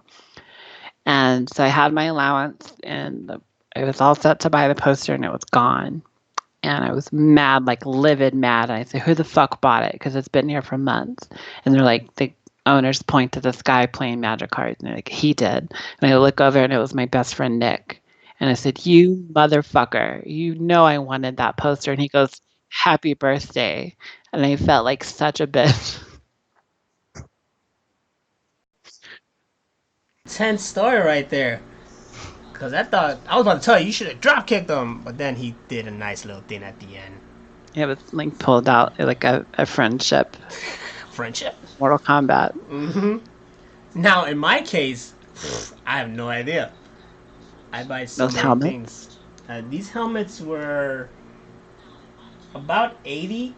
And so I had my allowance and I was all set to buy the poster and it was gone. And I was mad, like livid mad. I said, who the fuck bought it? Because it's been here for months. And they're like, the owners point to this guy playing Magic cards. And they're like, he did. And I look over and it was my best friend, Nick. And I said, you motherfucker, you know I wanted that poster. And he goes, happy birthday. And I felt like such a bitch. Tense story right there. Because I thought, I was about to tell you should have drop kicked him. But then he did a nice little thing at the end. It was like pulled out like a friendship. Friendship? Mortal Kombat. Mm-hmm. Now, in my case, I have no idea. I buy so Those many helmets? things. These helmets were about 80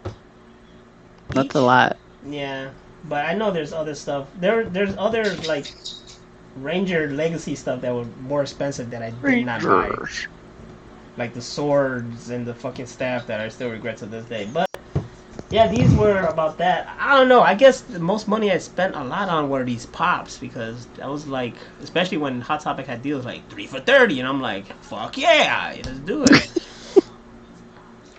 That's each. a lot. Yeah, but I know there's other stuff. There's other like Ranger Legacy stuff that was more expensive that I did not buy. Like the swords and the fucking staff that I still regret to this day. But yeah, these were about that. I don't know. I guess the most money I spent a lot on were these pops because I was like, especially when Hot Topic had deals like 3 for 30, and I'm like, fuck yeah, let's do it.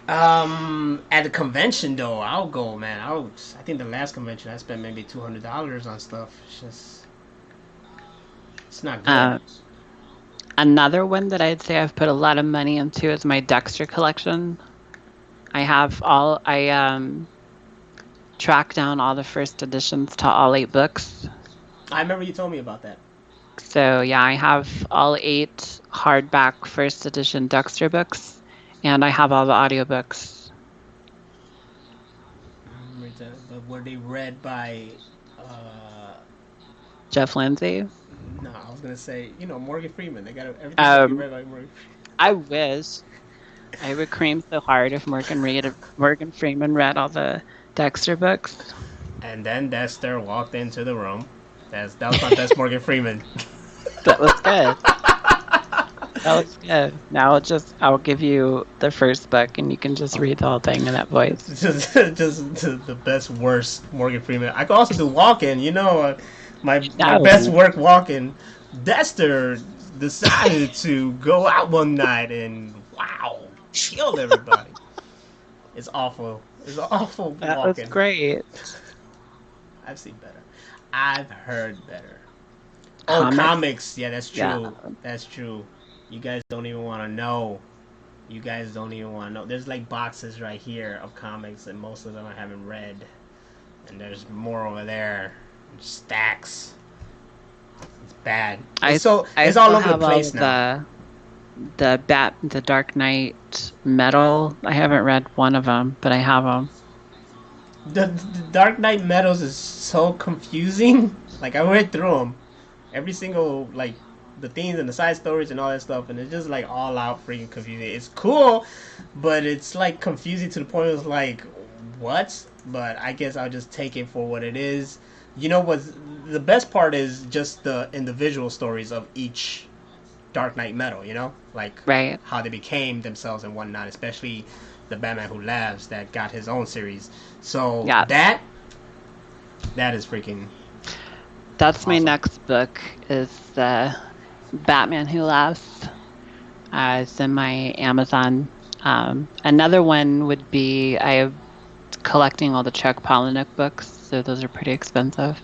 At the convention though, I'll go, man. I think the last convention I spent maybe $200 on stuff. It's not good. Another one that I'd say I've put a lot of money into is my Dexter collection. I tracked down all the first editions to all 8 books. I remember you told me about that. So yeah, I have all 8 hardback first edition Dexter books, and I have all the audiobooks. But were they read by? Jeff Lindsay? No, I was gonna say Morgan Freeman. They got everything got to be read by Morgan. I wish. I would cream so hard if Morgan Freeman read all the Dexter books. And then Dexter walked into the room. That was my best Morgan Freeman. That was good. That was good. Now I'll give you the first book and you can just read the whole thing in that voice. just the best, worst Morgan Freeman. I could also do walking. My best work walking. Dexter decided to go out one night and wow, killed everybody. It's awful. It's awful That walking. was great. I've seen better. I've heard better. Comics. Yeah, that's true. Yeah. That's true. You guys don't even want to know. You guys don't even want to know. There's like boxes right here of comics, and most of them I haven't read. And there's more over there. Stacks. It's bad. It's all over the place now. The Dark Knight Metal. I haven't read one of them, but I have them. The Dark Knight Metals is so confusing. Like I read through them, every single like the themes and the side stories and all that stuff, and it's just like all out freaking confusing. It's cool, but it's like confusing to the point of like what? But I guess I'll just take it for what it is. What's the best part is just the individual stories of each Dark Knight Metal. Like right. how they became themselves and whatnot, especially the Batman Who Laughs that got his own series. So yeah. that is freaking. That's awesome. My next book is the Batman Who Laughs. It's in my Amazon. Another one would be I'm collecting all the Chuck Palahniuk books, so those are pretty expensive.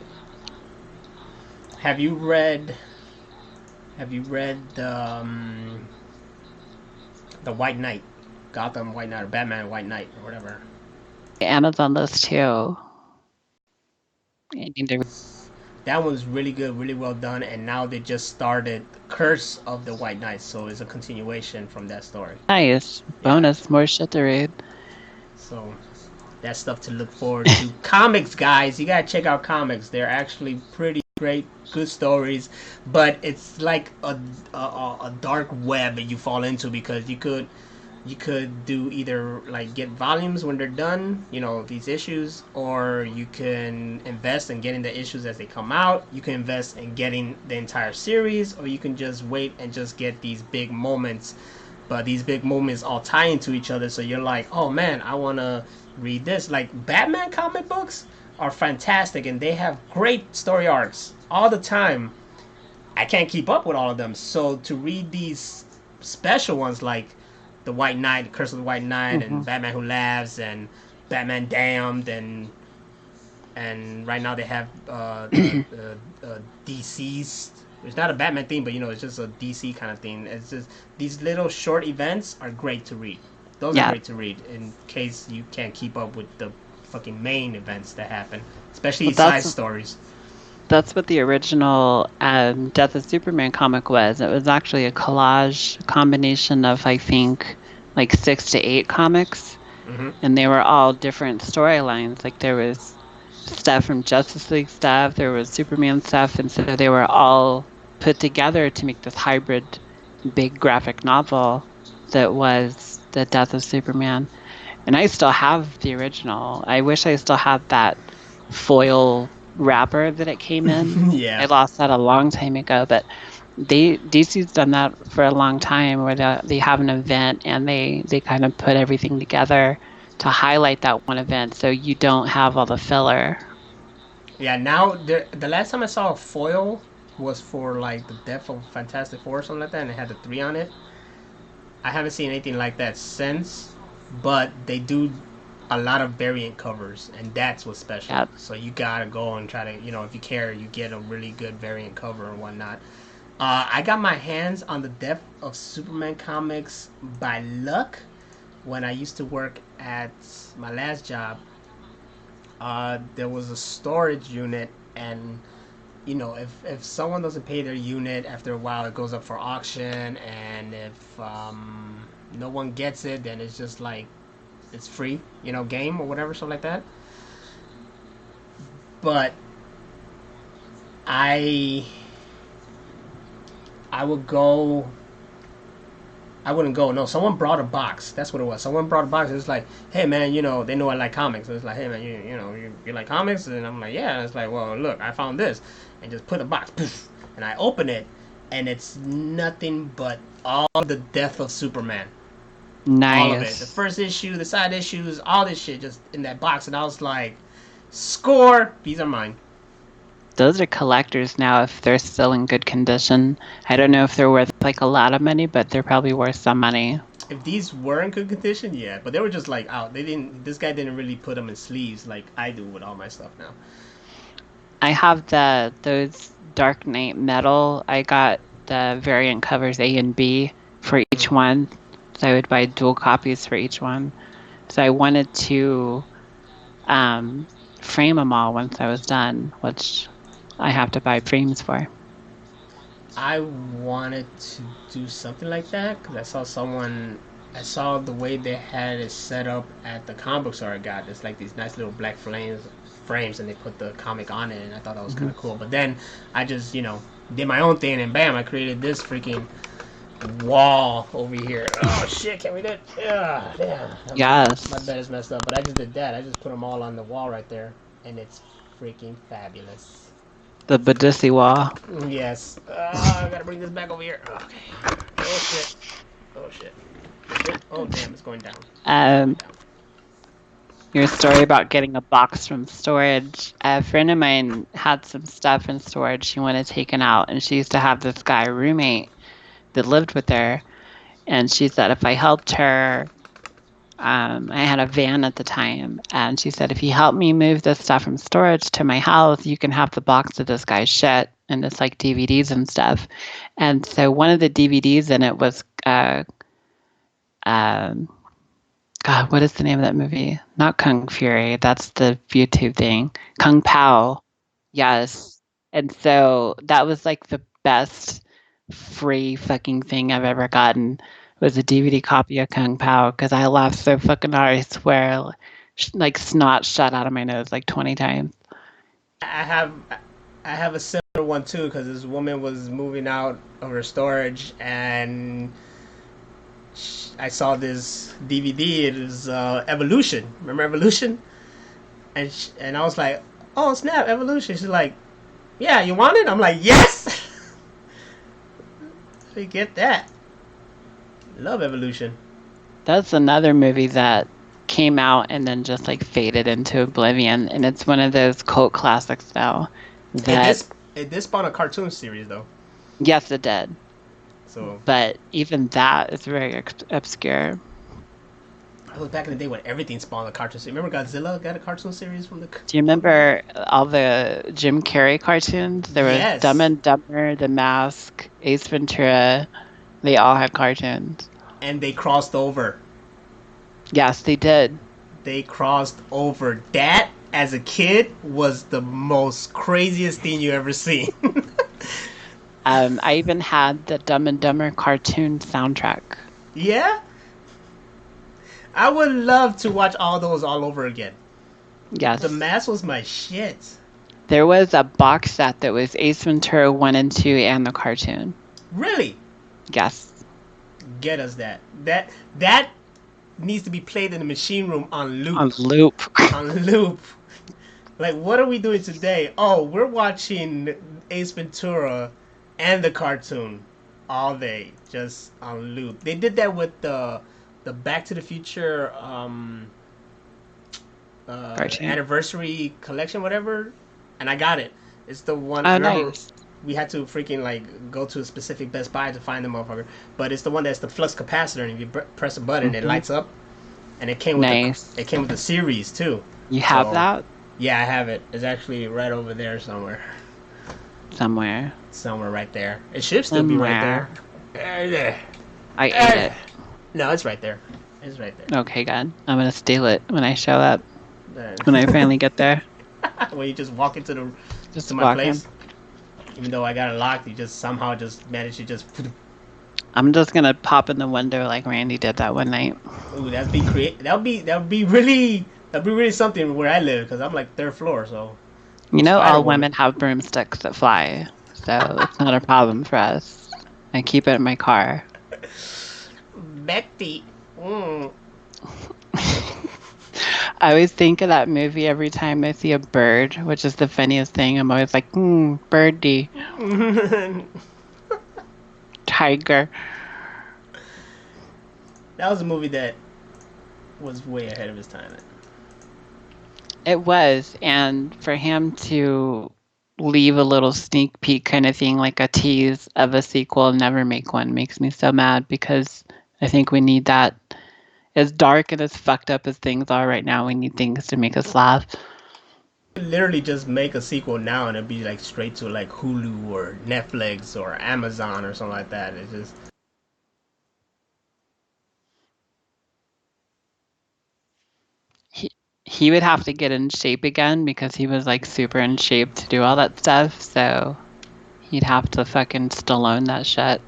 Have you read the White Knight, Gotham White Knight, or Batman White Knight, or whatever? Amazon list too. That one's really good, really well done, and now they just started Curse of the White Knight, so it's a continuation from that story. Nice. Bonus, more shit to read. So that's stuff to look forward to. Comics, guys, you gotta check out comics. They're actually pretty great, good stories, but it's like a dark web that you fall into because you could do either like get volumes when they're done, these issues, or you can invest in getting the issues as they come out. You can invest in getting the entire series, or you can just wait and just get these big moments. But these big moments all tie into each other, so you're like, oh man, I want to read this. Like Batman comic books are fantastic, and they have great story arcs all the time. I can't keep up with all of them, so to read these special ones like the White Knight, Curse of the White Knight, Hmm. and Batman Who Laughs, and Batman Damned, and right now they have DC's. It's not a Batman theme, but it's just a DC kind of thing. It's just these little short events are great to read. Those are Yeah. great to read in case you can't keep up with the fucking main events that happen, especially Well, side stories. that's what the original Death of Superman comic was. It was actually a collage, a combination of, I think, like 6 to 8 comics, Mm-hmm. and they were all different storylines. Like there was stuff from Justice League stuff, there was Superman stuff, and so they were all put together to make this hybrid big graphic novel that was the Death of Superman. And I still have the original. I wish I still had that foil wrapper that it came in. I Yeah. lost that a long time ago, but DC's done that for a long time where they have an event and they kind of put everything together to highlight that one event so you don't have all the filler. Yeah, now the last time I saw a foil was for like the Death of Fantastic Four or something like that, and it had the three on it. I haven't seen anything like that since, but they do a lot of variant covers, and that's what's special. Yeah. So you gotta go and try to, if you care, you get a really good variant cover and whatnot. I got my hands on the Death of Superman comics by luck when I used to work at my last job. There was a storage unit, and if someone doesn't pay their unit after a while, it goes up for auction, and if no one gets it, then it's just like it's free, game or whatever, something like that. But I I would go. I wouldn't go. No, someone brought a box. That's what it was. Someone brought a box. It's like, hey man, they know I like comics. So it's like, hey man, you like comics? And I'm like, yeah. And it's like, well, look, I found this, and just put a box, poof, and I open it, and it's nothing but all the Death of Superman, all of it. The Nice. first issue, the side issues, all this shit just in that box, and I was like, score. These are mine. Those are collectors now if they're still in good condition. I don't know if they're worth like a lot of money, but they're probably worth some money. If these were in good condition, yeah, but they were just like out. They didn't. This guy didn't really put them in sleeves like I do with all my stuff now. I have those Dark Knight metal. I got the variant covers A and B for each one. So I would buy dual copies for each one. So I wanted to um, frame them all once I was done, which I have to buy frames for. I wanted to do something like that because I saw someone. I saw the way they had it set up at the comic book store I got. It's like these nice little black frames, and they put the comic on it, and I thought that was kind of Mhm. cool. But then I just, did my own thing, and bam, I created this freaking wall over here. Oh shit, can we do it? Yeah, damn. My Yes, bed is messed up, but I just did that. I just put them all on the wall right there, and it's freaking fabulous. the Badissi wall. Yes. I gotta bring this back over here. Okay. Oh shit. Oh shit. Shit. Oh damn, it's going down. It's going Um, down. your story about getting a box from storage. A friend of mine had some stuff in storage she wanted taken out, and she used to have this guy roommate that lived with her. And she said if I helped her, I had a van at the time, and she said if you help me move this stuff from storage to my house, you can have the box of this guy's shit, and it's like DVDs and stuff. And so one of the DVDs in it was um, God, what is the name of that movie? Not Kung Fury. That's the YouTube thing. Kung Pao. Yes. And so that was like the best free fucking thing I've ever gotten was a DVD copy of Kung Pao because I laughed so fucking hard. I swear, like snot shot out of my nose like 20 times. I have I have a one too because this woman was moving out of her storage and I saw this DVD. It was Evolution. Remember Evolution? And I was like, oh snap, Evolution. She's like, yeah, you want it? I'm like, yes. We get that. Love Evolution. That's another movie that came out and then just like faded into oblivion, and it's one of those cult classics now. It did spawn a cartoon series though. Yes, it did. So, but even that is very obscure. I was back in the day when everything spawned a cartoon series. Remember Godzilla got a cartoon series from the. Do you remember all the Jim Carrey cartoons? There was Yes. Dumb and Dumber, The Mask, Ace Ventura. They all had cartoons. And they crossed over. Yes, they did. They crossed over. That, as a kid, was the most craziest thing you ever seen. I even had the Dumb and Dumber cartoon soundtrack. Yeah? I would love to watch all those all over again. Yes. The Mask was my shit. There was a box set that was Ace Ventura 1 and 2 and the cartoon. Really? Yes. Get us that. That needs to be played in the machine room on loop. On loop. On loop. Like, what are we doing today? Oh, we're watching Ace Ventura and the cartoon all day, just on loop. They did that with the Back to the Future anniversary collection, whatever, and I got it. It's the one. Oh, nice. We had to freaking like go to a specific Best Buy to find the motherfucker, but it's the one that's the flux capacitor, and if you press a button, it lights up, and it came with it came with the series too. You have that? Yeah, I have it. It's actually right over there somewhere. Somewhere right there. It should still be right there. There. I ate it. No, it's right there. It's right there. Okay, good. I'm gonna steal it when I show up. When I finally get there. When you just walk into my place. Even though I got it locked, you just somehow just managed to just. I'm just gonna pop in the window like Randy did that one night. Ooh, that'd be really something where I live because I'm like third floor, so. You know, all women have broomsticks that fly, so it's not a problem for us. I keep it in my car. Betty. Mm. I always think of that movie every time I see a bird, which is the funniest thing. I'm always like, birdie. Tiger. That was a movie that was way ahead of his time. It was, and for him to leave a little sneak peek kind of thing, like a tease of a sequel and never make one, makes me so mad because I think we need that. As dark and as fucked up as things are right now, we need things to make us laugh. Literally just make a sequel now and it'd be like straight to like Hulu or Netflix or Amazon or something like that. It's just... He would have to get in shape again because he was like super in shape to do all that stuff, so he'd have to fucking Stallone that shit.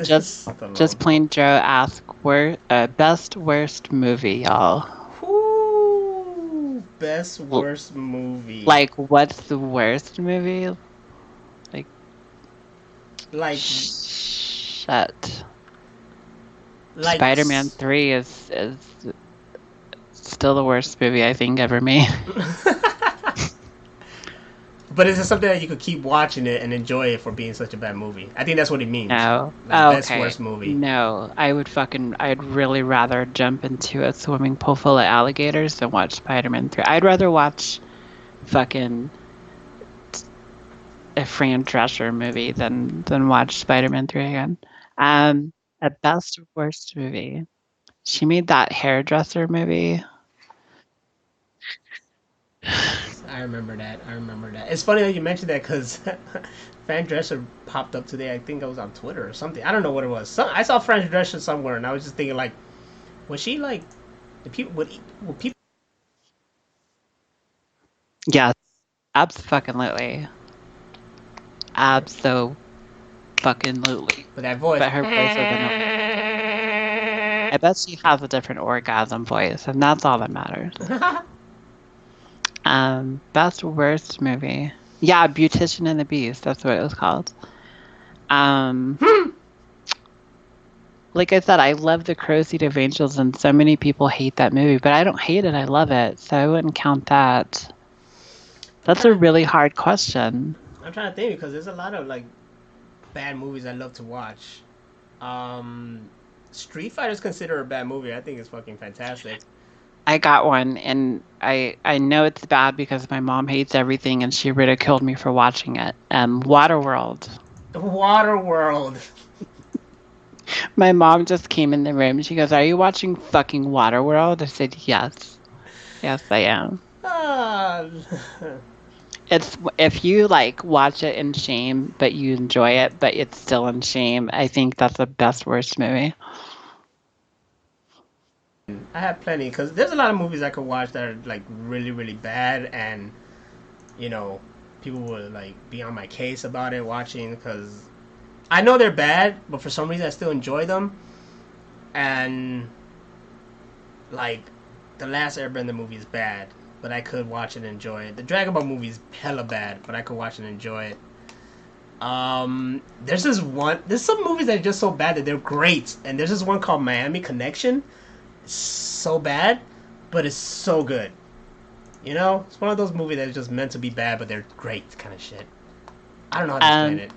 Just plain Joe ask best worst movie, y'all. Ooh, best worst movie. Like, what's the worst movie? Like shit. Like Spider-Man 3 is still the worst movie I think ever made. But is it something that you could keep watching it and enjoy it for being such a bad movie? I think that's what it means. No. Best worst movie. No. I'd really rather jump into a swimming pool full of alligators than watch Spider-Man 3. I'd rather watch fucking a Fran Drescher movie than watch Spider-Man 3 again. A best worst movie. She made that hairdresser movie. I remember that. It's funny that you mentioned that because Fran Drescher popped up today. I think I was on Twitter or something. I don't know what it was. I saw Fran Drescher somewhere, and I was just thinking, like, was she like the people? Would people? Yes, absolutely. Absolutely. With that voice. But her voice isn't. I bet she has a different orgasm voice, and that's all that matters. Best worst movie. Yeah, Beautician and the Beast. That's what it was called. Um, like I said, I love The Crow Seed of Angels, and so many people hate that movie, but I don't hate it. I love it, so I wouldn't count that. I'm That's a trying to really hard question. I'm trying to think because there's a lot of like bad movies I love to watch. Um, Street Fighter's considered a bad movie. I think it's fucking fantastic. I got one, and I know it's bad because my mom hates everything, and she ridiculed me for watching it. Waterworld. Waterworld. My mom just came in the room. She goes, "Are you watching fucking Waterworld?" I said, "Yes, yes, I am." Ah, It's if you like watch it in shame, but you enjoy it, but it's still in shame. I think that's the best worst movie. I have plenty because there's a lot of movies I could watch that are like really really bad, and you know people will like be on my case about it watching because I know they're bad, but for some reason I still enjoy them. And like the last Airbender movie is bad, but I could watch it and enjoy it. The Dragon Ball movie is hella bad, but I could watch it and enjoy it. There's this one. There's some movies that are just so bad that they're great, and there's this one called Miami Connection. It's so bad, but it's so good. You know, it's one of those movies that's just meant to be bad, but they're great kind of shit. I don't know how to explain Um, it.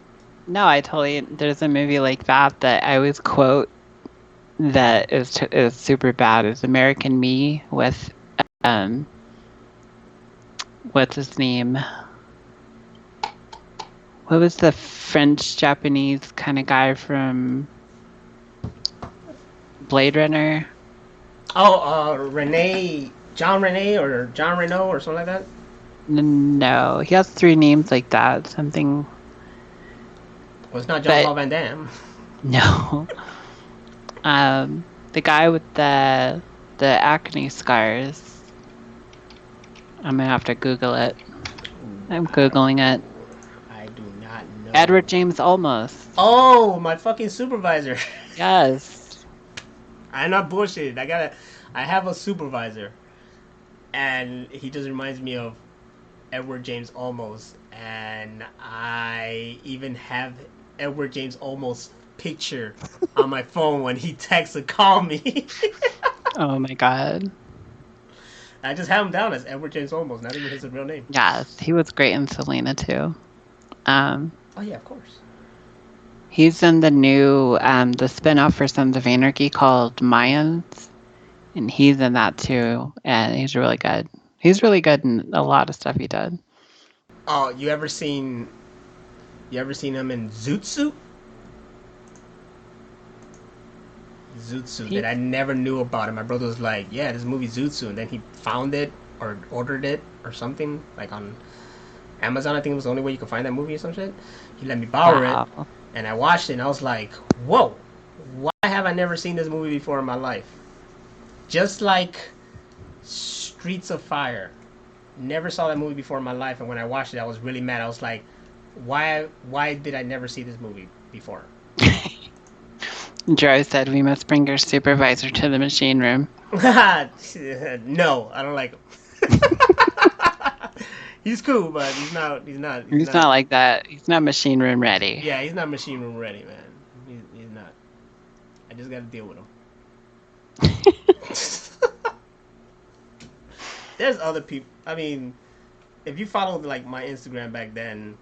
no, I totally. There's a movie like that I always quote that is super bad. Is American Me with um, what's his name? What was the French Japanese kind of guy from Blade Runner? Oh, John Rene or John Reno or something like that. No, he has three names like that. Something, Well, it's not John but Claude Van Damme. no. The guy with the acne scars. I'm gonna have to Google it. I'm googling it. I do not know. Edward James Olmos. Oh, my fucking supervisor. Yes. I'm not bullshitting. I have a supervisor, and he just reminds me of Edward James Olmos, and I even have Edward James Olmos picture on my phone when he texts and call me. Oh my God. I just have him down as Edward James Olmos, not even his real name. Yes, he was great in Selena too. Um, Oh yeah, of course. he's in the new the spinoff for Sons of Anarchy called Mayans, and he's in that too, and he's really good. He's really good in a lot of stuff he did. Oh, you ever seen him in Zoot Suit? Zootsu that He I never knew about it. My brother was like, "Yeah, this movie Zootsu," and then he found it or ordered it or something like on Amazon. I think it was the only way you could find that movie or some shit. He let me borrow it, wow. and I watched it, and I was like, "Whoa, why have I never seen this movie before in my life?" Just like Streets of Fire, never saw that movie before in my life, and when I watched it, I was really mad. I was like, "Why did I never see this movie before?" Joe said we must bring your supervisor to the machine room. No, I don't like him. He's cool, but he's not. He's not. He's He's not. not like that. He's not machine room ready. Yeah, he's not machine room ready, man. He's not. I just got to deal with him. There's other people. I mean, if you followed like my Instagram back then,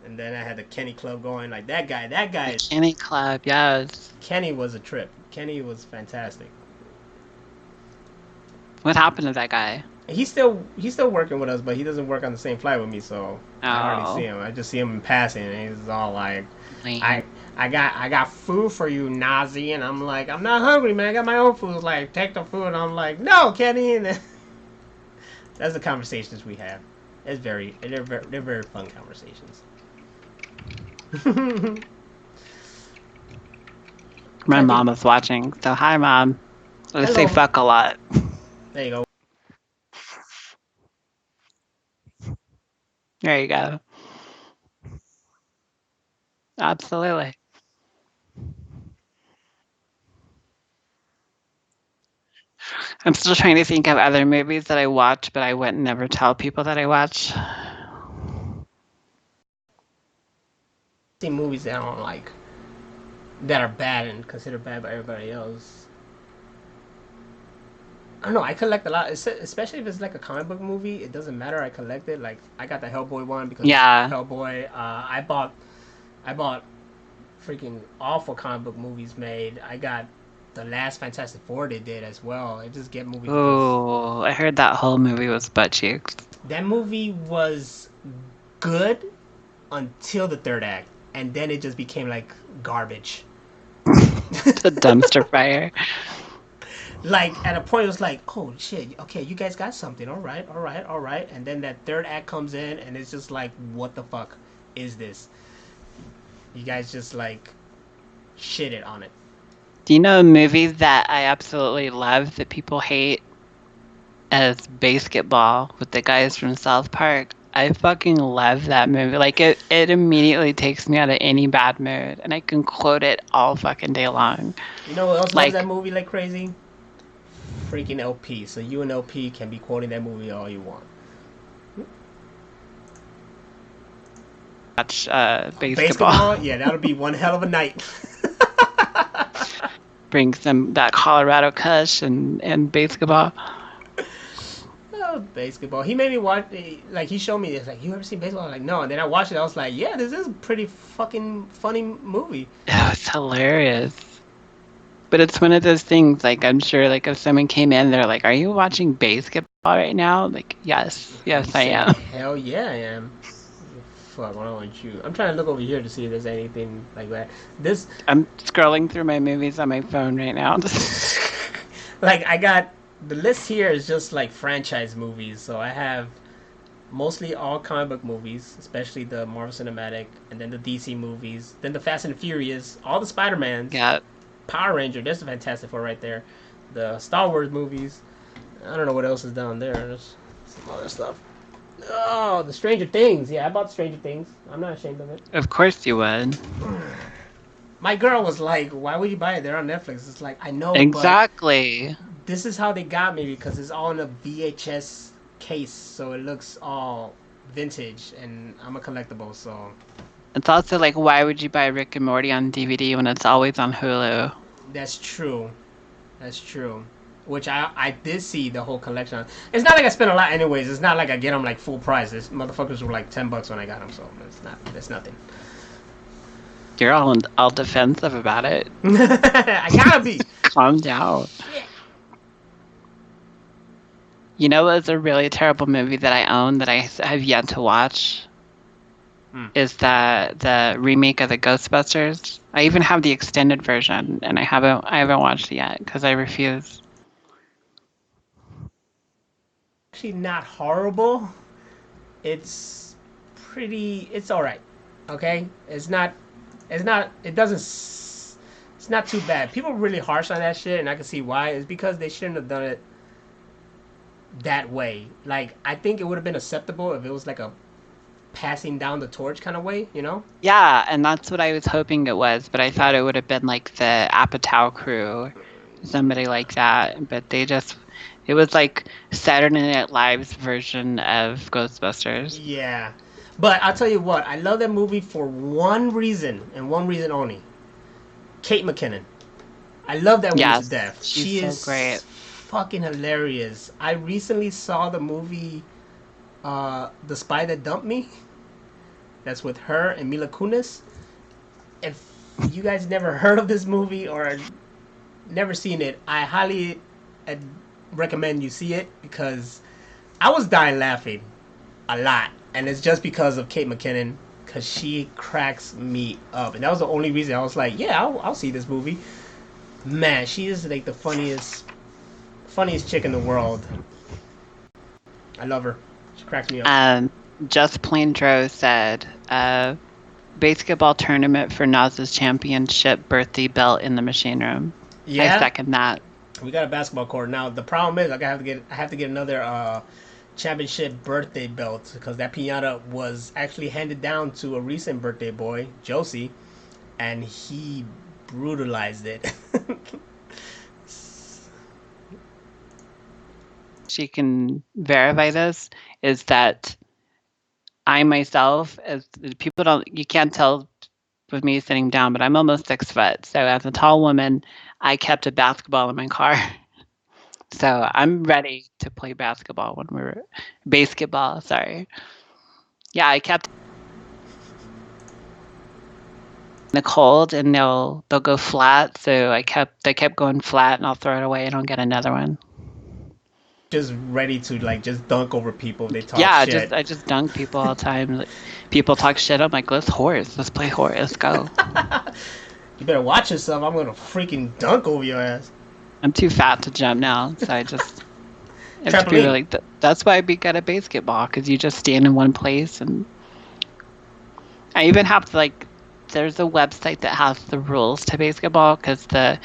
and then I had the Kenny Club going, like that guy. That The guy. Kenny Club, yes. Kenny was a trip. Kenny was fantastic. What happened to that guy? He's still working with us, but he doesn't work on the same flight with me, so I hardly see Oh, him. I just see him in passing, and he's all like, lame. "I I got food for you, Nazi," and I'm like, "I'm not hungry, man. I got my own food." It's like, take the food, and I'm like, "No, Kenny." And that's the conversations we have. They're very fun conversations. My I think mom is watching. So, hi, Mom. I say hello. fuck a lot. There you go. There you go. Absolutely. I'm still trying to think of other movies that I watch, but I would never tell people that I watch. See movies that I don't like, that are bad and considered bad by everybody else. I don't know. I collect a lot, especially if it's like a comic book movie. It doesn't matter. I collect it. Like I got the Hellboy one because it's Yeah. Hellboy. I bought freaking awful comic book movies made. I got the last Fantastic Four they did as well. I just get movies because Oh, I heard that whole movie was butt cheeks. that movie was good until the third act, and then it just became like garbage. The dumpster fire. Like at a point, it was like, "Oh shit, okay, you guys got something. All right, all right, all right." And then that third act comes in, and it's just like, "What the fuck is this?" You guys just like shit it on it. Do you know a movie that I absolutely love that people hate? As Basketball with the guys from South Park. I fucking love that movie. Like it immediately takes me out of any bad mood, and I can quote it all fucking day long. You know who else loves that Like, movie like crazy? Freaking LP. So you and LP can be quoting that movie all you want. watch Basketball. Basketball, yeah, that'll be one hell of a night. Bring some that Colorado Kush and Basketball. Oh, basketball. He made me watch. Like he showed me this. Like, you ever seen baseball? I was like, no. And then I watched it. I was like, yeah, this is a pretty fucking funny movie. Oh, it's hilarious. But it's one of those things, like, I'm sure, like, if someone came in, they're like, are you watching Basketball right now? Like, yes, I am. Hell yeah, I am. Fuck, why don't you? I'm trying to look over here to see if there's anything like that. This, I'm scrolling through my movies on my phone right now. like, I got the list here is just like franchise movies. So I have mostly all comic book movies, especially the Marvel Cinematic, and then the DC movies, then the Fast and Furious, all the Spider-Mans, Yeah. Power Ranger. There's the Fantastic Four right there. The Star Wars movies. I don't know what else is down there. There's some other stuff. Oh, the Stranger Things. Yeah, I bought Stranger Things. I'm not ashamed of it. Of course you would. My girl was like, "Why would you buy it? They're on Netflix." It's like, I know, Exactly. but this is how they got me because it's all in a VHS case, so it looks all vintage, and I'm a collectible, so It's also like, why would you buy Rick and Morty on DVD when it's always on Hulu? that's true. That's true. Which I did see the whole collection. It's not like I spent a lot anyways. It's not like I get them like full price. This motherfuckers were like $10 when I got them, so it's nothing. You're all defensive about it. I gotta be. Calm down. Shit. You know what's a really terrible movie that I own that I have yet to watch? Is the remake of the Ghostbusters. I even have the extended version, and I haven't watched it yet because I refuse. Actually, not horrible. It's pretty. It's all right. Okay, it's not. It's not. It doesn't. It's not too bad. People are really harsh on that shit, and I can see why. It's because they shouldn't have done it that way. Like, I think it would have been acceptable if it was like a passing down the torch kind of way, you know? Yeah, and that's what I was hoping it was, but I thought it would have been like the Apatow crew, somebody like that. But it was like Saturday Night Live's version of Ghostbusters. Yeah. But I'll tell you what, I love that movie for one reason, and one reason only. Kate McKinnon. I love that woman to death. She so is great. fucking hilarious. I recently saw the movie The Spy That Dumped Me. That's with her and Mila Kunis. If you guys never heard of this movie or never seen it, I highly recommend you see it because I was dying laughing a lot. And it's just because of Kate McKinnon, because she cracks me up. And that was the only reason I was like, yeah, I'll see this movie. Man, she is like the funniest chick in the world. I love her. She cracks me up. Just Plain Dro said, basketball tournament for Naz's championship birthday belt in the machine room. Yeah, I second that. We got a basketball court now. The problem is, like, I have to get another championship birthday belt because that piñata was actually handed down to a recent birthday boy, Josie, and he brutalized it. She can verify this is that I myself, as people you can't tell with me sitting down, but I'm almost 6 foot. So as a tall woman, I kept a basketball in my car. So I'm ready to play basketball, sorry. Yeah, I kept in the cold and they'll go flat. So they kept going flat and I'll throw it away and I'll get another one. Just ready to like just dunk over people if they talk Yeah, shit. I just dunk people all the time. Like, people talk shit. I'm like, let's play horse, let's go. You better watch yourself. I'm gonna freaking dunk over your ass. I'm too fat to jump now, so I just have to be Trampoline. really. That's why we got a basketball because you just stand in one place, and I even have to like. There's a website that has the rules to basketball because the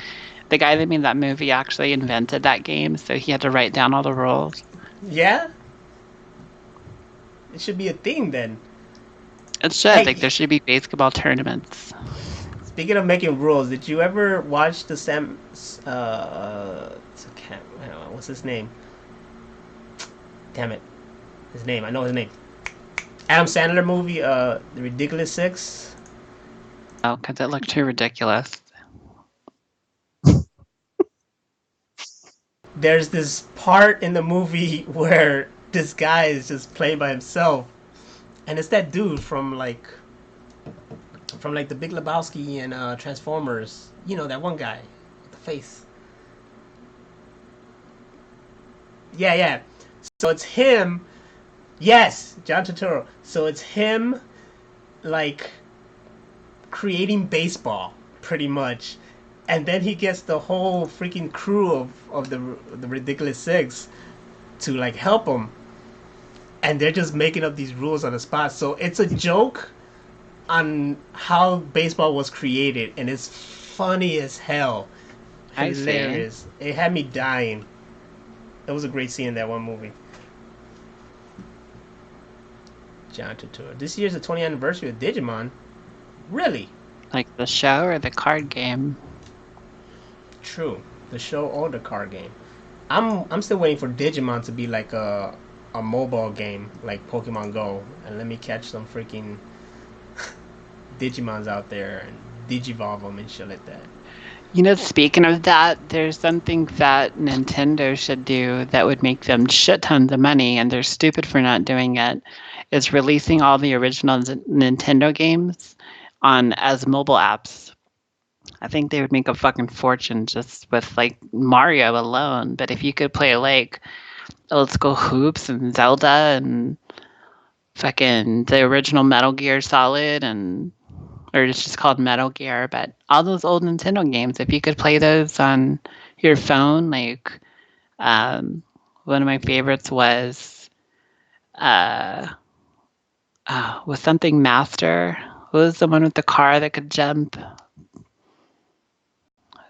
guy that made that movie actually invented that game, so he had to write down all the rules. Yeah. It should be a thing then. It should like Hey, there should be basketball tournaments. speaking of making rules, did you ever watch the what's his name? Damn it, his name. I know his name. Adam Sandler movie, The Ridiculous Six. Oh, because it looked too ridiculous. There's this part in the movie where this guy is just playing by himself, and it's that dude from like the Big Lebowski and Transformers. You know that one guy with the face. Yeah, yeah. So it's him. Yes, John Turturro. So it's him, like creating baseball, pretty much, and then he gets the whole freaking crew of the Ridiculous Six to like help him, and they're just making up these rules on the spot. So it's a joke on how baseball was created, and it's funny as hell, I see. hilarious. It had me dying. It was a great scene in that one movie. John Turturro. This year's the 20th anniversary of Digimon. Really? Like the show or the card game? True. The show or the card game. I'm still waiting for Digimon to be like a mobile game like Pokemon Go, and let me catch some freaking Digimons out there and Digivolve them and shit like that. You know, speaking of that, there's something that Nintendo should do that would make them shit tons of money, and they're stupid for not doing it, is releasing all the original Nintendo games on as mobile apps. I think they would make a fucking fortune just with like Mario alone. But if you could play like Let's Go Hoops and Zelda and fucking the original Metal Gear Solid and or it's just called Metal Gear, but all those old Nintendo games, if you could play those on your phone, like one of my favorites was was something Master. What was the one with the car that could jump?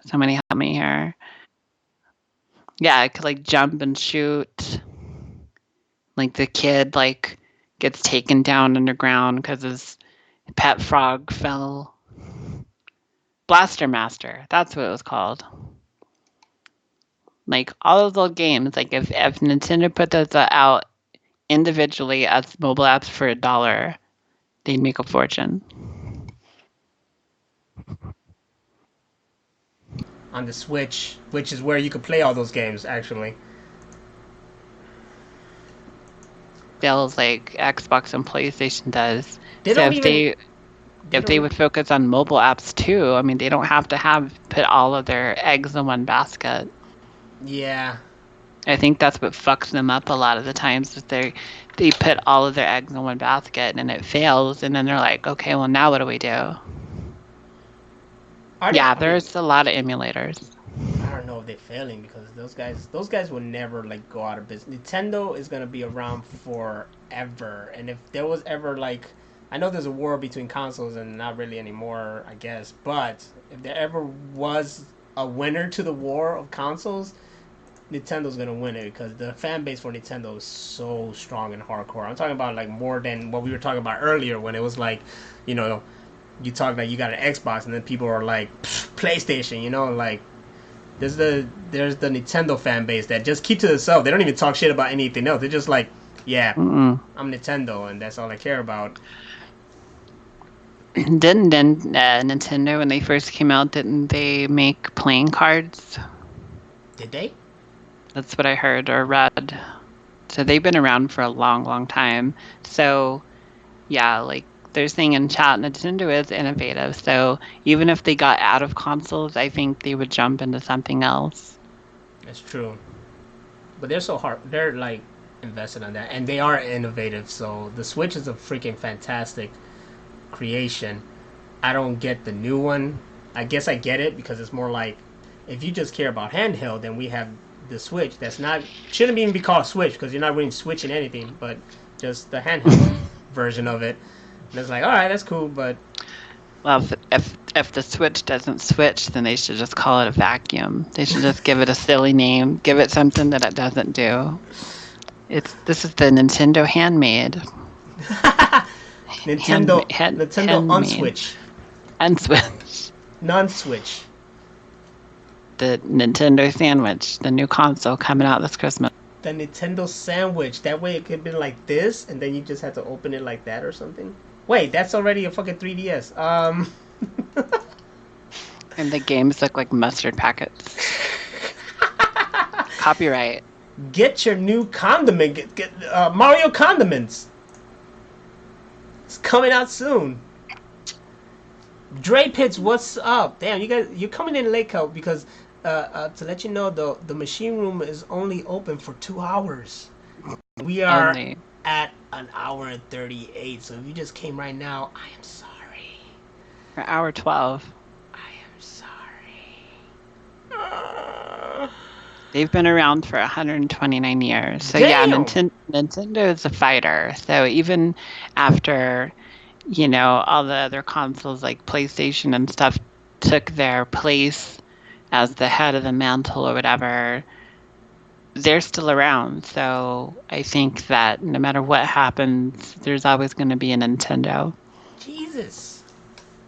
Somebody help me here. Yeah, it could like jump and shoot. Like the kid like gets taken down underground because his pet frog fell. Blaster Master. That's what it was called. Like all those old games, like if Nintendo put those out individually as mobile apps for $1, they'd make a fortune. On the Switch, which is where you could play all those games actually. Feels like Xbox and PlayStation does. They So don't even if they would focus on mobile apps too, I mean they don't have to put all of their eggs in one basket. Yeah. I think that's what fucks them up a lot of the times is they put all of their eggs in one basket and it fails and then they're like, okay, well now what do we do? Yeah, there's a lot of emulators. I don't know if they're failing because those guys will never like go out of business. Nintendo is gonna be around forever, and if there was ever like, I know there's a war between consoles and not really anymore, I guess, but if there ever was a winner to the war of consoles, Nintendo's gonna win it because the fan base for Nintendo is so strong and hardcore. I'm talking about like more than what we were talking about earlier when it was like, you know, you talk like you got an Xbox and then people are like PlayStation, you know, like there's the Nintendo fan base that just keep to themselves. They don't even talk shit about anything else. They're just like, yeah, I'm Nintendo and that's all I care about. Didn't Nintendo, when they first came out, didn't they make playing cards? Did they? That's what I heard or read. So they've been around for a long, long time. So yeah, like they're saying in chat, Nintendo is innovative. So even if they got out of consoles, I think they would jump into something else. That's true. But they're so hard. They're like invested on that, and they are innovative. So the Switch is a freaking fantastic creation. I don't get the new one. I guess I get it because it's more like if you just care about handheld, then we have the Switch. That's not shouldn't even be called Switch because you're not really switching anything, but just the handheld version of it. And it's like, all right, that's cool, but Well, if the Switch doesn't switch, then they should just call it a vacuum. They should just give it a silly name, give it something that it doesn't do. This is the Nintendo handmade. Nintendo handmade. unswitch, Unswitch. non-switch. The Nintendo sandwich, the new console coming out this Christmas. The Nintendo sandwich. That way it could be like this, and then you just have to open it like that or something. Wait, that's already a fucking 3DS. And the games look like mustard packets. Copyright. Get your new condiment. Get Mario condiments. It's coming out soon. Dre Pits, what's up? Damn, you guys, you're coming in late, Cal, because to let you know, the machine room is only open for 2 hours. We are at an hour and 38. So if you just came right now, I am sorry. For hour 12. I am sorry. They've been around for 129 years. So Damn! yeah, Nintendo is a fighter. So even after, all the other consoles like PlayStation and stuff took their place as the head of the mantle or whatever, they're still around. So I think that no matter what happens, there's always going to be a Nintendo. Jesus.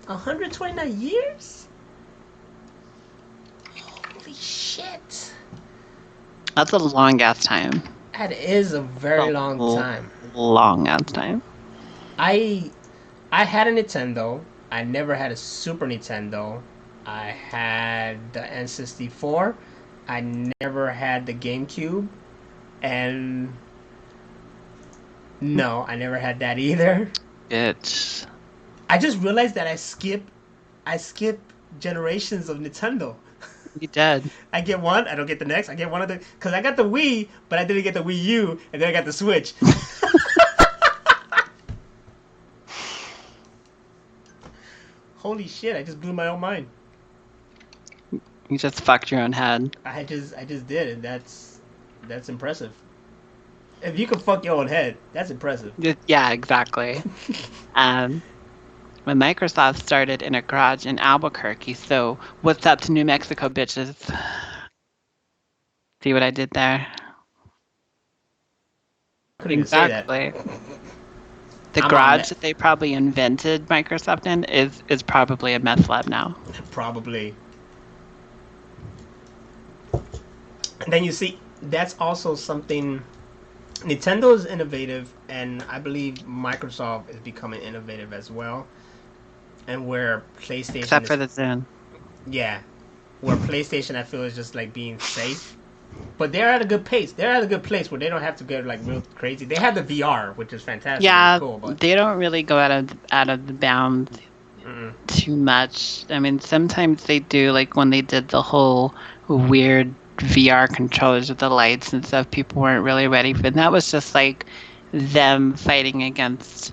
129 years? Holy shit. That's a long ass time. That is a very long time. Long ass time. I had a Nintendo. I never had a Super Nintendo. I had the N64. I never had the GameCube. And no, I never had that either. Bitch. I just realized that I skip generations of Nintendo. You did. I get one, I don't get the next. I get one of the because I got the Wii, but I didn't get the Wii U, and then I got the Switch. Holy shit! I just blew my own mind. You just fucked your own head. I just did, and that's impressive. If you can fuck your own head, that's impressive. Yeah, exactly. When Microsoft started in a garage in Albuquerque, so what's up to New Mexico, bitches? See what I did there? Couldn't exactly. Even say that. The garage that they probably invented Microsoft in is probably a meth lab now. Probably. And then you see, that's also something. Nintendo is innovative, and I believe Microsoft is becoming innovative as well. And where PlayStation, except for the Zune. Yeah, where PlayStation I feel is just like being safe, but they're at a good pace. They're at a good place where they don't have to get like real crazy. They have the VR, which is fantastic. Yeah, cool, but they don't really go out of the bounds too much. I mean, sometimes they do, like when they did the whole weird VR controllers with the lights and stuff. People weren't really ready for it. And that was just like them fighting against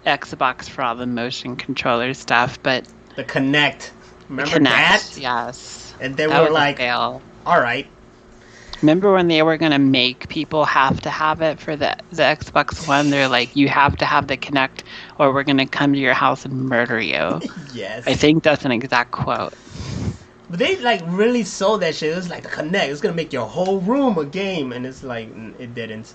Xbox for all the motion controller stuff. But the Kinect, remember that? Yes. And they were like, all right. Remember when they were going to make people have to have it for the Xbox One? They're like, you have to have the Kinect or we're going to come to your house and murder you. Yes. I think that's an exact quote. But they like really sold that shit. It was like the Kinect. It's going to make your whole room a game. And it's like, it didn't.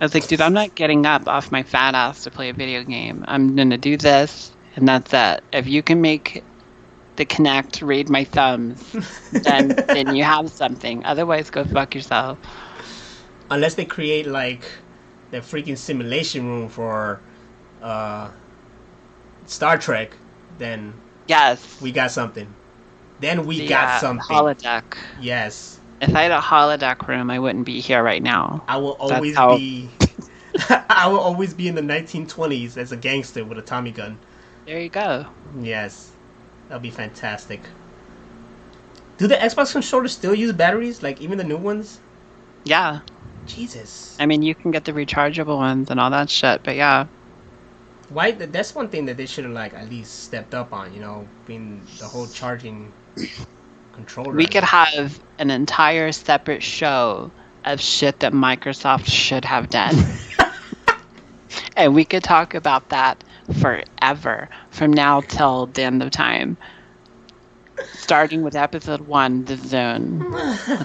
I was like, dude, I'm not getting up off my fat ass to play a video game. I'm going to do this and that's it. If you can make the Kinect read my thumbs, then you have something. Otherwise, go fuck yourself. Unless they create like the freaking simulation room for Star Trek, then Yes, we got something. Then we the got something. holodeck. Yes. If I had a holodeck room, I wouldn't be here right now. I will That's always how. be I will always be in the 1920s as a gangster with a Tommy gun. There you go. Yes. That'll be fantastic. Do the Xbox controllers still use batteries? Like even the new ones? Yeah. Jesus. I mean, you can get the rechargeable ones and all that shit, but yeah. Why? That's one thing that they should have like at least stepped up on. Being the whole charging controller. We I could guess. have an entire separate show of shit that Microsoft should have done. And we could talk about that forever from now till the end of time. Starting with episode 1, The Zone.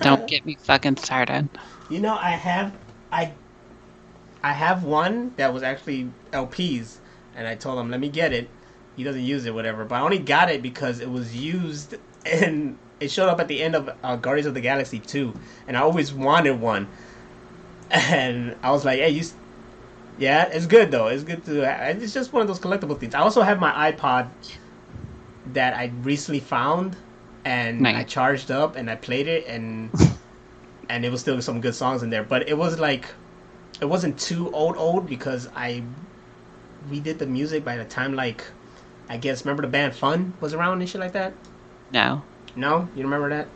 Don't get me fucking started. I I have one that was actually LPs, and I told him let me get it. He doesn't use it, whatever. But I only got it because it was used, and it showed up at the end of Guardians of the Galaxy 2, and I always wanted one. And I was like, hey, yeah, it's good though. It's good to. It's just one of those collectible things. I also have my iPod that I recently found, and I Nice. charged up and I played it, and it was still some good songs in there. But it was like it wasn't too old because I redid the music by the time like I guess remember the band Fun was around and shit like that. No. No, you remember that?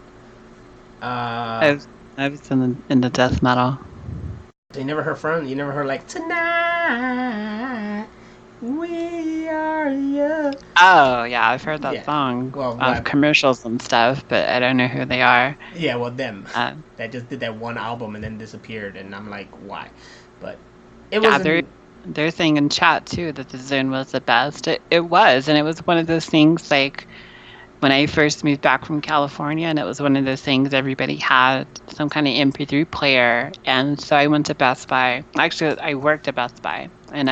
I was, I was in the death metal. You never heard Fun? You never heard like tonight we are young? Oh, yeah, I've heard that Yeah. song Well, of commercials and stuff, but I don't know who they are. yeah, well them Um, that just did that one album and then disappeared, and I'm like, why? But it yeah, they're wasn't. they're saying in chat too that the Zune was the best. It was, and it was one of those things like when I first moved back from California, and it was one of those things everybody had some kind of MP3 player, and so I went to Best Buy. Actually, I worked at Best Buy, and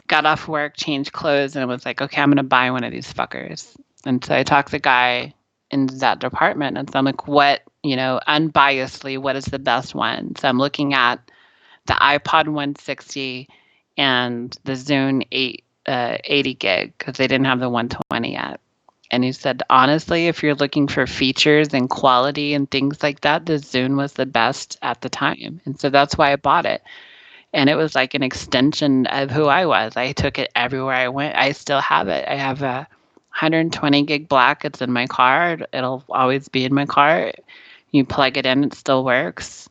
got off work, changed clothes, and I was like, okay, I'm gonna buy one of these fuckers. And so I talked to the guy in that department, and so I'm like, what, unbiasedly, what is the best one? So I'm looking at the iPod 160 and the Zune 80 gig because they didn't have the 120 yet. And he said, honestly, if you're looking for features and quality and things like that, the Zune was the best at the time. And so that's why I bought it. And it was like an extension of who I was. I took it everywhere I went. I still have it. I have a 120 gig black. It's in my car. It'll always be in my car. You plug it in, it still works.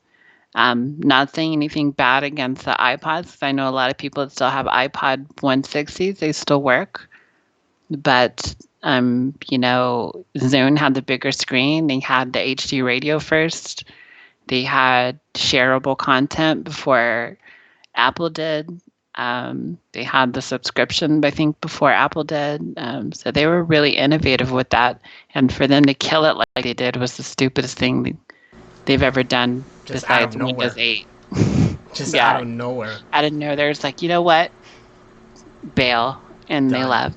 Not saying anything bad against the iPods, 'cause I know a lot of people that still have iPod 160s. They still work. But, Zune had the bigger screen. They had the HD radio first. They had shareable content before Apple did. They had the subscription, I think, before Apple did. So they were really innovative with that. And for them to kill it like they did was the stupidest thing they've ever done Just out of besides Windows nowhere. 8. Just out Yeah, of nowhere. out of nowhere, there's like, you know what? Bail. And they Done. left.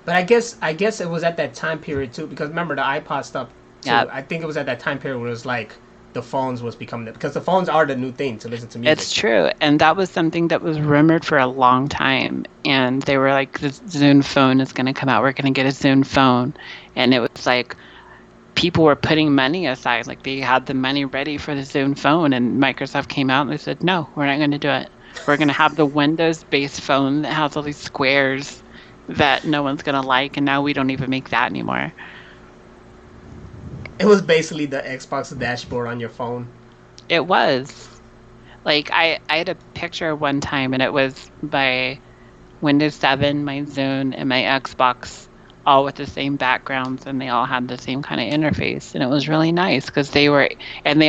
But I guess it was at that time period too, because remember the iPod stuff too. Yeah. I think it was at that time period where it was like the phones was becoming because the phones are the new thing to listen to music. It's true. And that was something that was rumored for a long time. And they were like, the Zune phone is going to come out. We're going to get a Zune phone. And it was like, people were putting money aside. Like they had the money ready for the Zune phone. And Microsoft came out and they said, no, we're not going to do it. We're going to have the Windows-based phone that has all these squares that no one's going to like. And now we don't even make that anymore. It was basically the Xbox dashboard on your phone. It was. Like I had a picture one time and it was my Windows 7, my Zune, and my Xbox all with the same backgrounds and they all had the same kind of interface. And it was really nice because they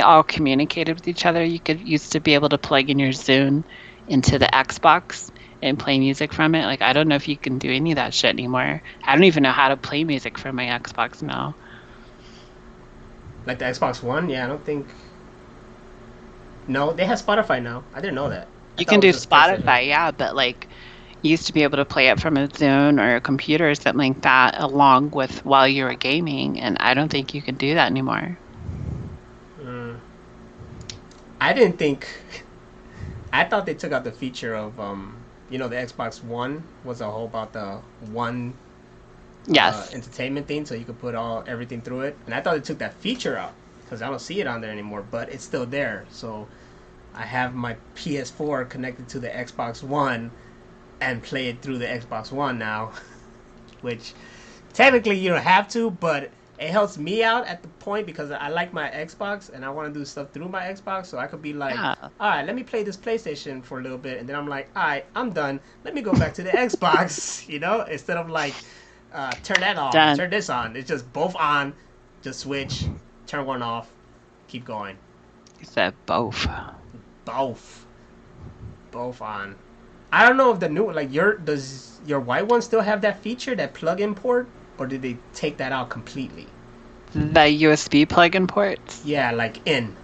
all communicated with each other. You used to be able to plug in your Zune into the Xbox and play music from it. Like I don't know if you can do any of that shit anymore. I don't even know how to play music from my Xbox now. Like the Xbox One, yeah, I don't think. No, they have Spotify now. I didn't know that. I You thought can it do was just PlayStation. Spotify, yeah, but like you used to be able to play it from a Zune or a computer or something like that along with while you were gaming, and I don't think you can do that anymore. Mm. I didn't think. I thought they took out the feature of the Xbox One was a whole about the one Yes. entertainment thing, so you could put everything through it. And I thought they took that feature out because I don't see it on there anymore, but it's still there. So I have my PS4 connected to the Xbox One and play it through the Xbox One now, which technically you don't have to, but it helps me out at the point because I like my Xbox and I want to do stuff through my Xbox, so I could be like, Yeah. all right, let me play this PlayStation for a little bit, and then I'm like, all right, I'm done. Let me go back to the Xbox, instead of like, turn that off, Done. turn this on. It's just both on, just switch, turn one off, keep going. You said both. Both on. I don't know if the new does your white one still have that feature, that plug-in port, or did they take that out completely? The USB plug-in ports? Yeah, like in.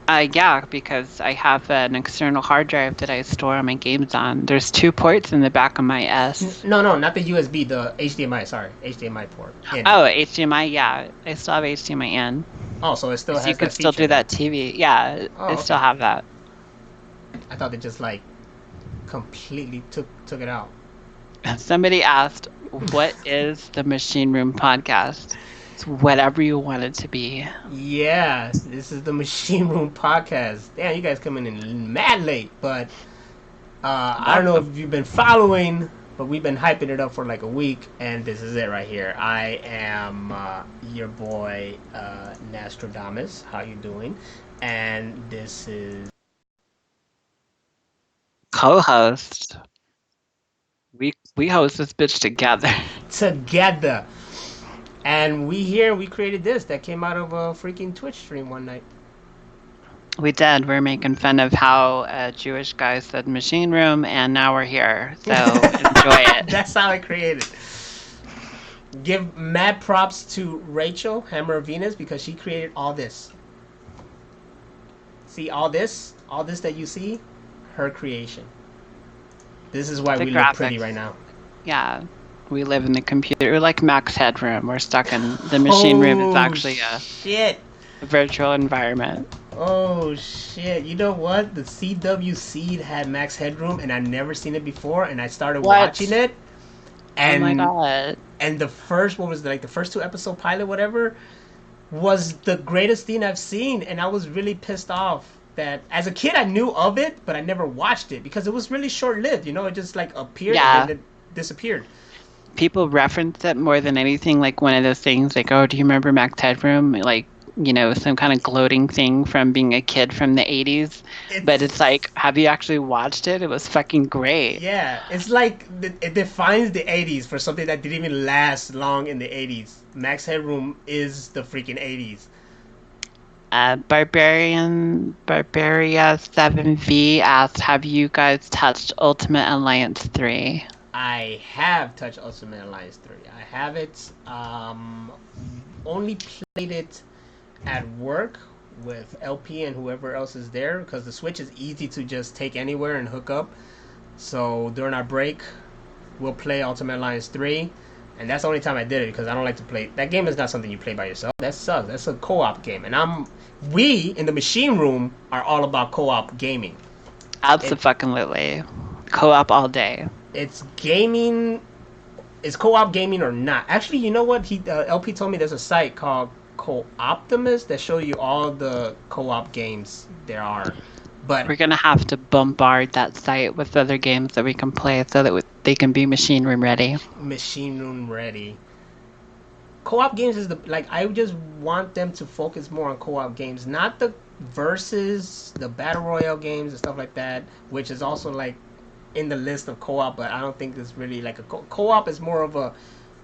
Yeah, because I have an external hard drive that I store my games on. There's 2 ports in the back of my S. No, not the USB, the HDMI. Sorry, HDMI port. In. Oh, HDMI, yeah. I still have HDMI in. Oh, so it still has you that could still feature do that TV. Yeah, I still have that. I thought they just like completely took it out. Somebody asked, what is the Machine Room Podcast? It's whatever you want it to be. Yeah, this is the Machine Room Podcast. Damn, you guys coming in mad late, but I don't know if you've been following, but we've been hyping it up for like a week, and this is it right here. I am your boy Nostradamus. How you doing? And this is Co-host. We host this bitch together. together. And we created this that came out of a freaking Twitch stream one night. We did. We're making fun of how a Jewish guy said machine room, and now we're here. So enjoy it. That's how I created. Give mad props to Rachel, Hammer of Venus, because she created all this. See all this that you see, her creation. This is why we look pretty right now. Yeah. We live in the computer. We're like Max Headroom. We're stuck in the machine room. It's actually a virtual environment. Oh shit! You know what? The CW Seed had Max Headroom, and I'd never seen it before. And I started watching it. And, oh my god! And the first, the first 2 episode pilot, whatever, was the greatest thing I've seen. And I was really pissed off that as a kid I knew of it, but I never watched it because it was really short lived. It just like appeared and then it disappeared. People reference it more than anything, like one of those things like, oh, do you remember Max Headroom? Like, some kind of gloating thing from being a kid from the 80s. But it's like, have you actually watched it? It was fucking great. Yeah, it's like it defines the 80s for something that didn't even last long in the 80s. Max Headroom is the freaking 80s. Barbaria 7V asked, have you guys touched Ultimate Alliance 3? I have touched Ultimate Alliance 3. I have it. Only played it at work with LP and whoever else is there because the Switch is easy to just take anywhere and hook up. So during our break, we'll play Ultimate Alliance 3. And that's the only time I did it because I don't like to play. That game is not something you play by yourself. That sucks. That's a co-op game. And we in the Machine Room are all about co-op gaming. Absolutely. Co-op all day. It's gaming. Is co-op gaming or not? Actually, you know what? LP told me there's a site called Co-Optimus that shows you all the co-op games there are. But we're gonna have to bombard that site with other games that we can play so that they can be machine room ready. Machine room ready. Co-op games is I just want them to focus more on co-op games, not the versus, the battle royale games and stuff like that, which is also like in the list of co-op, but I don't think it's really like a co-op is more of a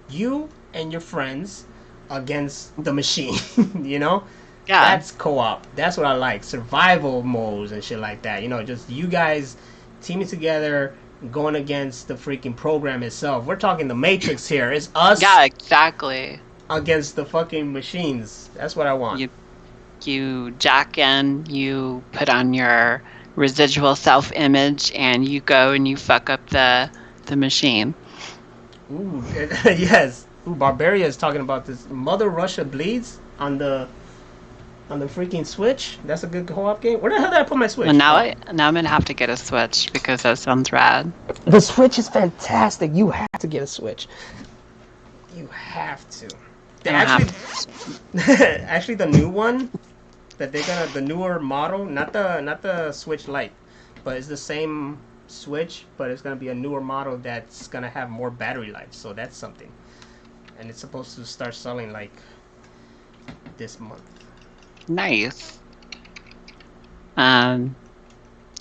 you and your friends against the machine, Yeah. That's co-op. That's what I like. Survival modes and shit like that. Just you guys teaming together, going against the freaking program itself. We're talking the Matrix here. It's us. Yeah, exactly. Against the fucking machines. That's what I want. You jack in, you put on your residual self-image, and you go and you fuck up the machine. Ooh, yes. Ooh, Barbaria is talking about this. Mother Russia bleeds on the on the freaking Switch. That's a good co-op game. Where the hell did I put my Well, Switch? Oh, now I'm gonna have to get a Switch because that sounds rad. the Switch is fantastic. You have to get a Switch. You have to. They I don't actually, have. actually, the new one that they're gonna, the newer model, not the Switch Lite, but it's the same Switch, but it's gonna be a newer model that's gonna have more battery life. So that's something, and it's supposed to start selling like this month. Nice. Um,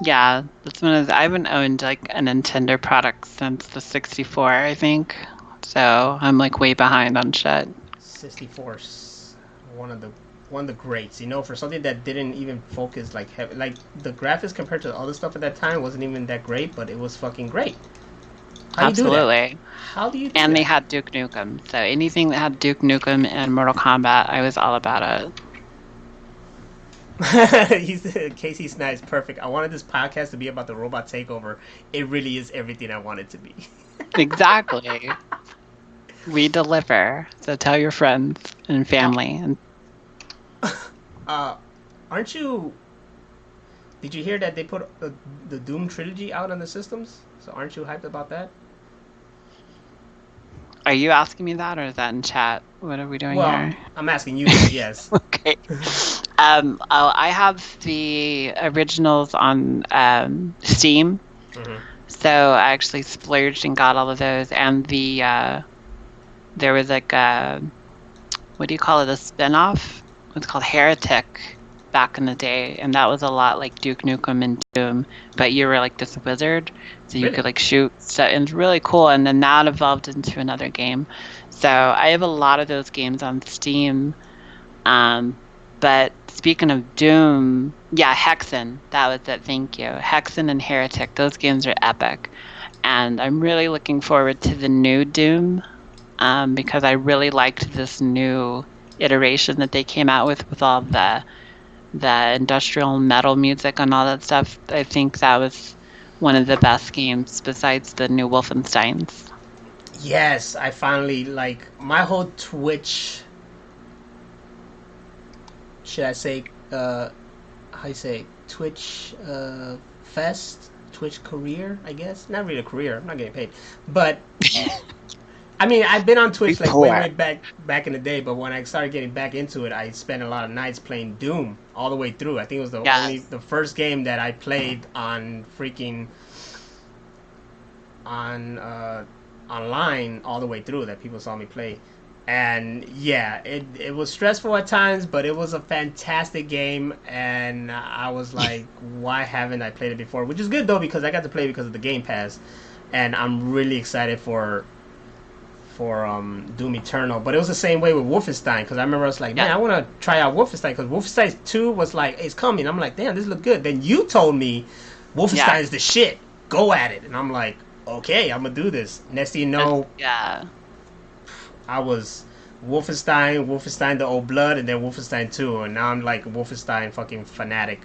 yeah, that's one of I haven't owned like a Nintendo product since the 64, I think. So I'm like way behind on shit. 64's one of the greats. You know, for something that didn't even focus like like the graphics compared to the other stuff at that time wasn't even that great, but it was fucking great. How do you do that? Absolutely. How do you do And they that? had Duke Nukem. So anything that had Duke Nukem and Mortal Kombat, I was all about it. Casey Snipes, perfect. I wanted this podcast to be about the robot takeover. It really is everything I want it to be. Exactly. We deliver. So tell your friends and family. And uh, aren't you? Did you hear that they put the Doom trilogy out on the systems? So aren't you hyped about that? are you asking me that or is that in chat? What are we doing Well, here? I'm asking you that. Yes. Okay. I have the originals on Steam. Mm-hmm. So I actually splurged and got all of those. And there was like what do you call it? A spin-off? It's called Heretic back in the day. And that was a lot like Duke Nukem and Doom. But you were like this wizard. So you Really? could like shoot. So it's really cool. And then that evolved into another game. So I have a lot of those games on Steam. But speaking of Doom, yeah, Hexen, that was it. Thank you. Hexen and Heretic, those games are epic. And I'm really looking forward to the new Doom because I really liked this new iteration that they came out with all the industrial metal music and all that stuff. I think that was one of the best games besides the new Wolfensteins. Yes, I finally like my whole Twitch. Should I say? How you say? Twitch fest, Twitch career. I guess not really a career. I'm not getting paid, but I mean I've been on Twitch like way back in the day. But when I started getting back into it, I spent a lot of nights playing Doom all the way through. I think it was Yes. the first game that I played on freaking on online all the way through that people saw me play. And yeah, it was stressful at times, but it was a fantastic game. And I was like, why haven't I played it before? Which is good though because I got to play it because of the Game Pass, and I'm really excited for Doom Eternal. But it was the same way with Wolfenstein because I remember I was like, man, Yeah. I want to try out Wolfenstein because Wolfenstein 2 was like, it's coming. I'm like, damn, this look good. Then you told me Wolfenstein Yeah. is the shit. Go at it, and I'm like, okay, I'm gonna do this. Next thing you know, Yeah. I was Wolfenstein the Old Blood, and then Wolfenstein 2, and now I'm like a Wolfenstein fucking fanatic.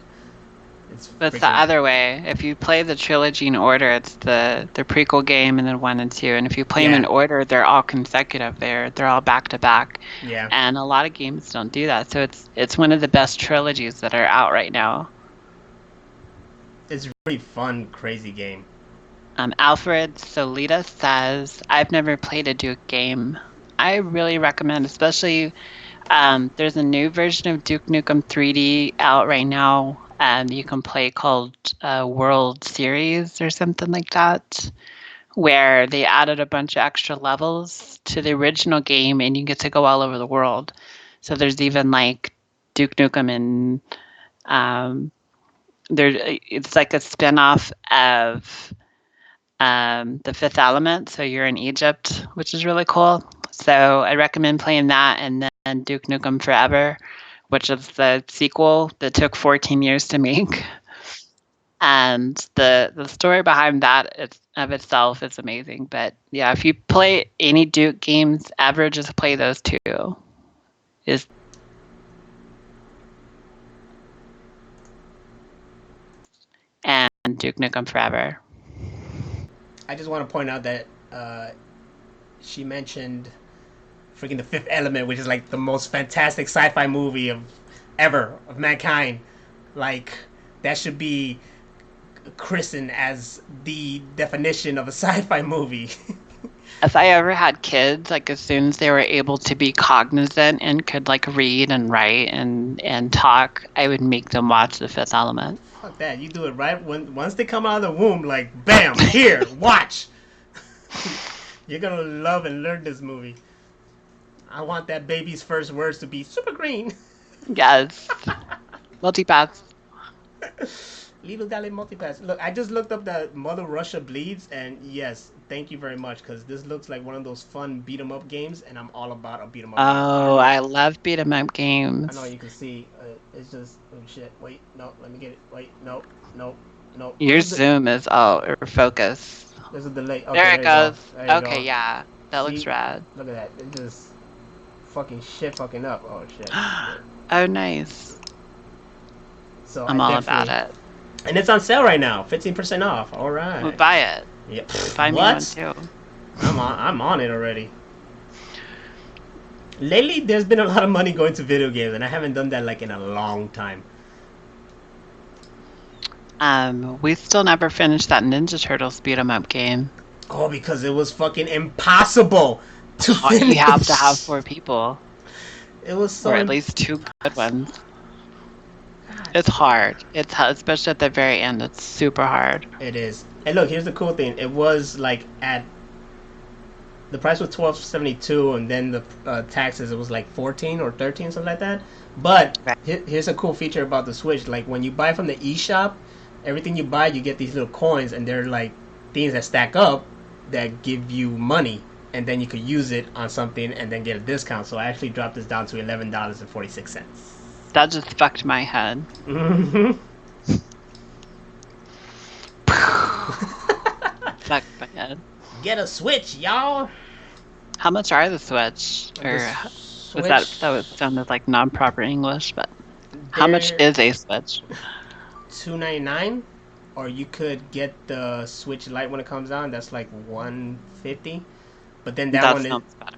It's But it's the freaking other way. If you play the trilogy in order, it's the prequel game and then 1 and 2. And if you play them in yeah, order, they're all consecutive. They're all back to back. yeah. And a lot of games don't do that. So it's one of the best trilogies that are out right now. It's a really fun, crazy game. Alfred Solita says, I've never played a Duke game. I really recommend, especially there's a new version of Duke Nukem 3D out right now. And you can play called World Series or something like that, where they added a bunch of extra levels to the original game and you get to go all over the world. So there's even like Duke Nukem and it's like a spin-off of The Fifth Element. So you're in Egypt, which is really cool. So I recommend playing that and then Duke Nukem Forever, which is the sequel that took 14 years to make. And the story behind that of itself is amazing. But yeah, if you play any Duke games ever, just play those two. Is and Duke Nukem Forever. I just want to point out that she mentioned freaking The Fifth Element, which is like the most fantastic sci-fi movie of ever of mankind. Like that should be christened as the definition of a sci-fi movie. If I ever had kids, like as soon as they were able to be cognizant and could like read and write and talk, I would make them watch The Fifth Element. Fuck that. You do it right when once they come out of the womb, like bam, here, watch. You're gonna love and learn this movie. I want that baby's first words to be super green. Yes. Multipaths. Little Dally Multipass. Look, I just looked up the Mother Russia Bleeds, and yes, thank you very much, because this looks like one of those fun beat 'em up games, and I'm all about a beat 'em up game. Oh, I love beat 'em up games. I know you can see. It's just oh shit. Wait, no, let me get it. Wait, no, no, no. Your zoom is or focus. There's a delay. Okay, there it goes. There you okay, go. yeah, that See? looks rad. Look at that. It just fucking fucking up. Oh shit. Oh, nice. So I'm all about it. And it's on sale right now, 15% off. All right. We'll buy it. Yep. Buy me one too. I'm on it already. Lately, there's been a lot of money going to video games, and I haven't done that like in a long time. We still never finished that Ninja Turtles beat 'em up game. Oh, because it was fucking impossible to finish. You have to have 4 people. It was so. Or at least 2 good ones. It's hard. It's especially at the very end. It's super hard. It is. And look, here's the cool thing. It was like at the price was $12.72, and then the taxes it was like 14 or 13, something like that. But here's a cool feature about the Switch. Like when you buy from the eShop, everything you buy, you get these little coins, and they're like things that stack up that give you money, and then you could use it on something and then get a discount. So I actually dropped this down to $11.46. That just fucked my head. Mm-hmm. Fucked my head. Get a Switch, y'all. How much are the Switch? Or Switch, was that sounded like non-proper English, but how much is a Switch? $299, or you could get the Switch Lite when it comes out. That's like $150. But then that one sounds better.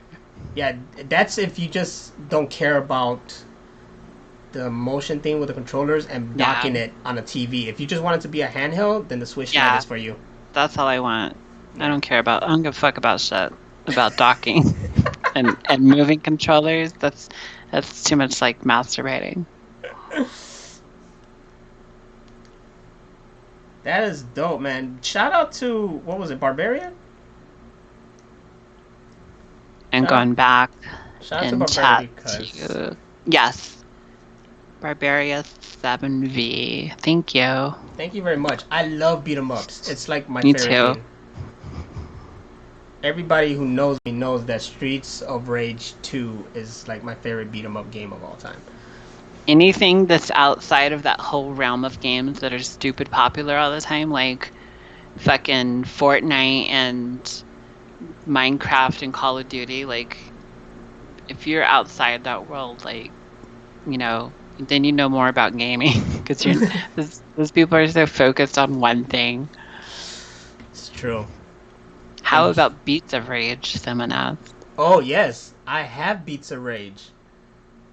Yeah, that's if you just don't care about the motion thing with the controllers and docking it on a TV. If you just want it to be a handheld, then the Switch Lite is for you. That's all I want. I don't give a fuck about shit about docking and moving controllers. That's too much like masturbating. That is dope, man. Shout out to what was it, Barbarian? And going back shout in out to chat to yes, Barbaria 7V. Thank you. Thank you very much. I love beat 'em ups. It's like my favorite too. game. Everybody who knows me knows that Streets of Rage 2 is like my favorite beat 'em up game of all time. Anything that's outside of that whole realm of games that are stupid popular all the time, like fucking Fortnite and Minecraft and Call of Duty, like if you're outside that world, like, you know, then you know more about gaming because those people are so focused on one thing. It's true. How about Beats of Rage? Someone asked. Oh yes, I have Beats of Rage.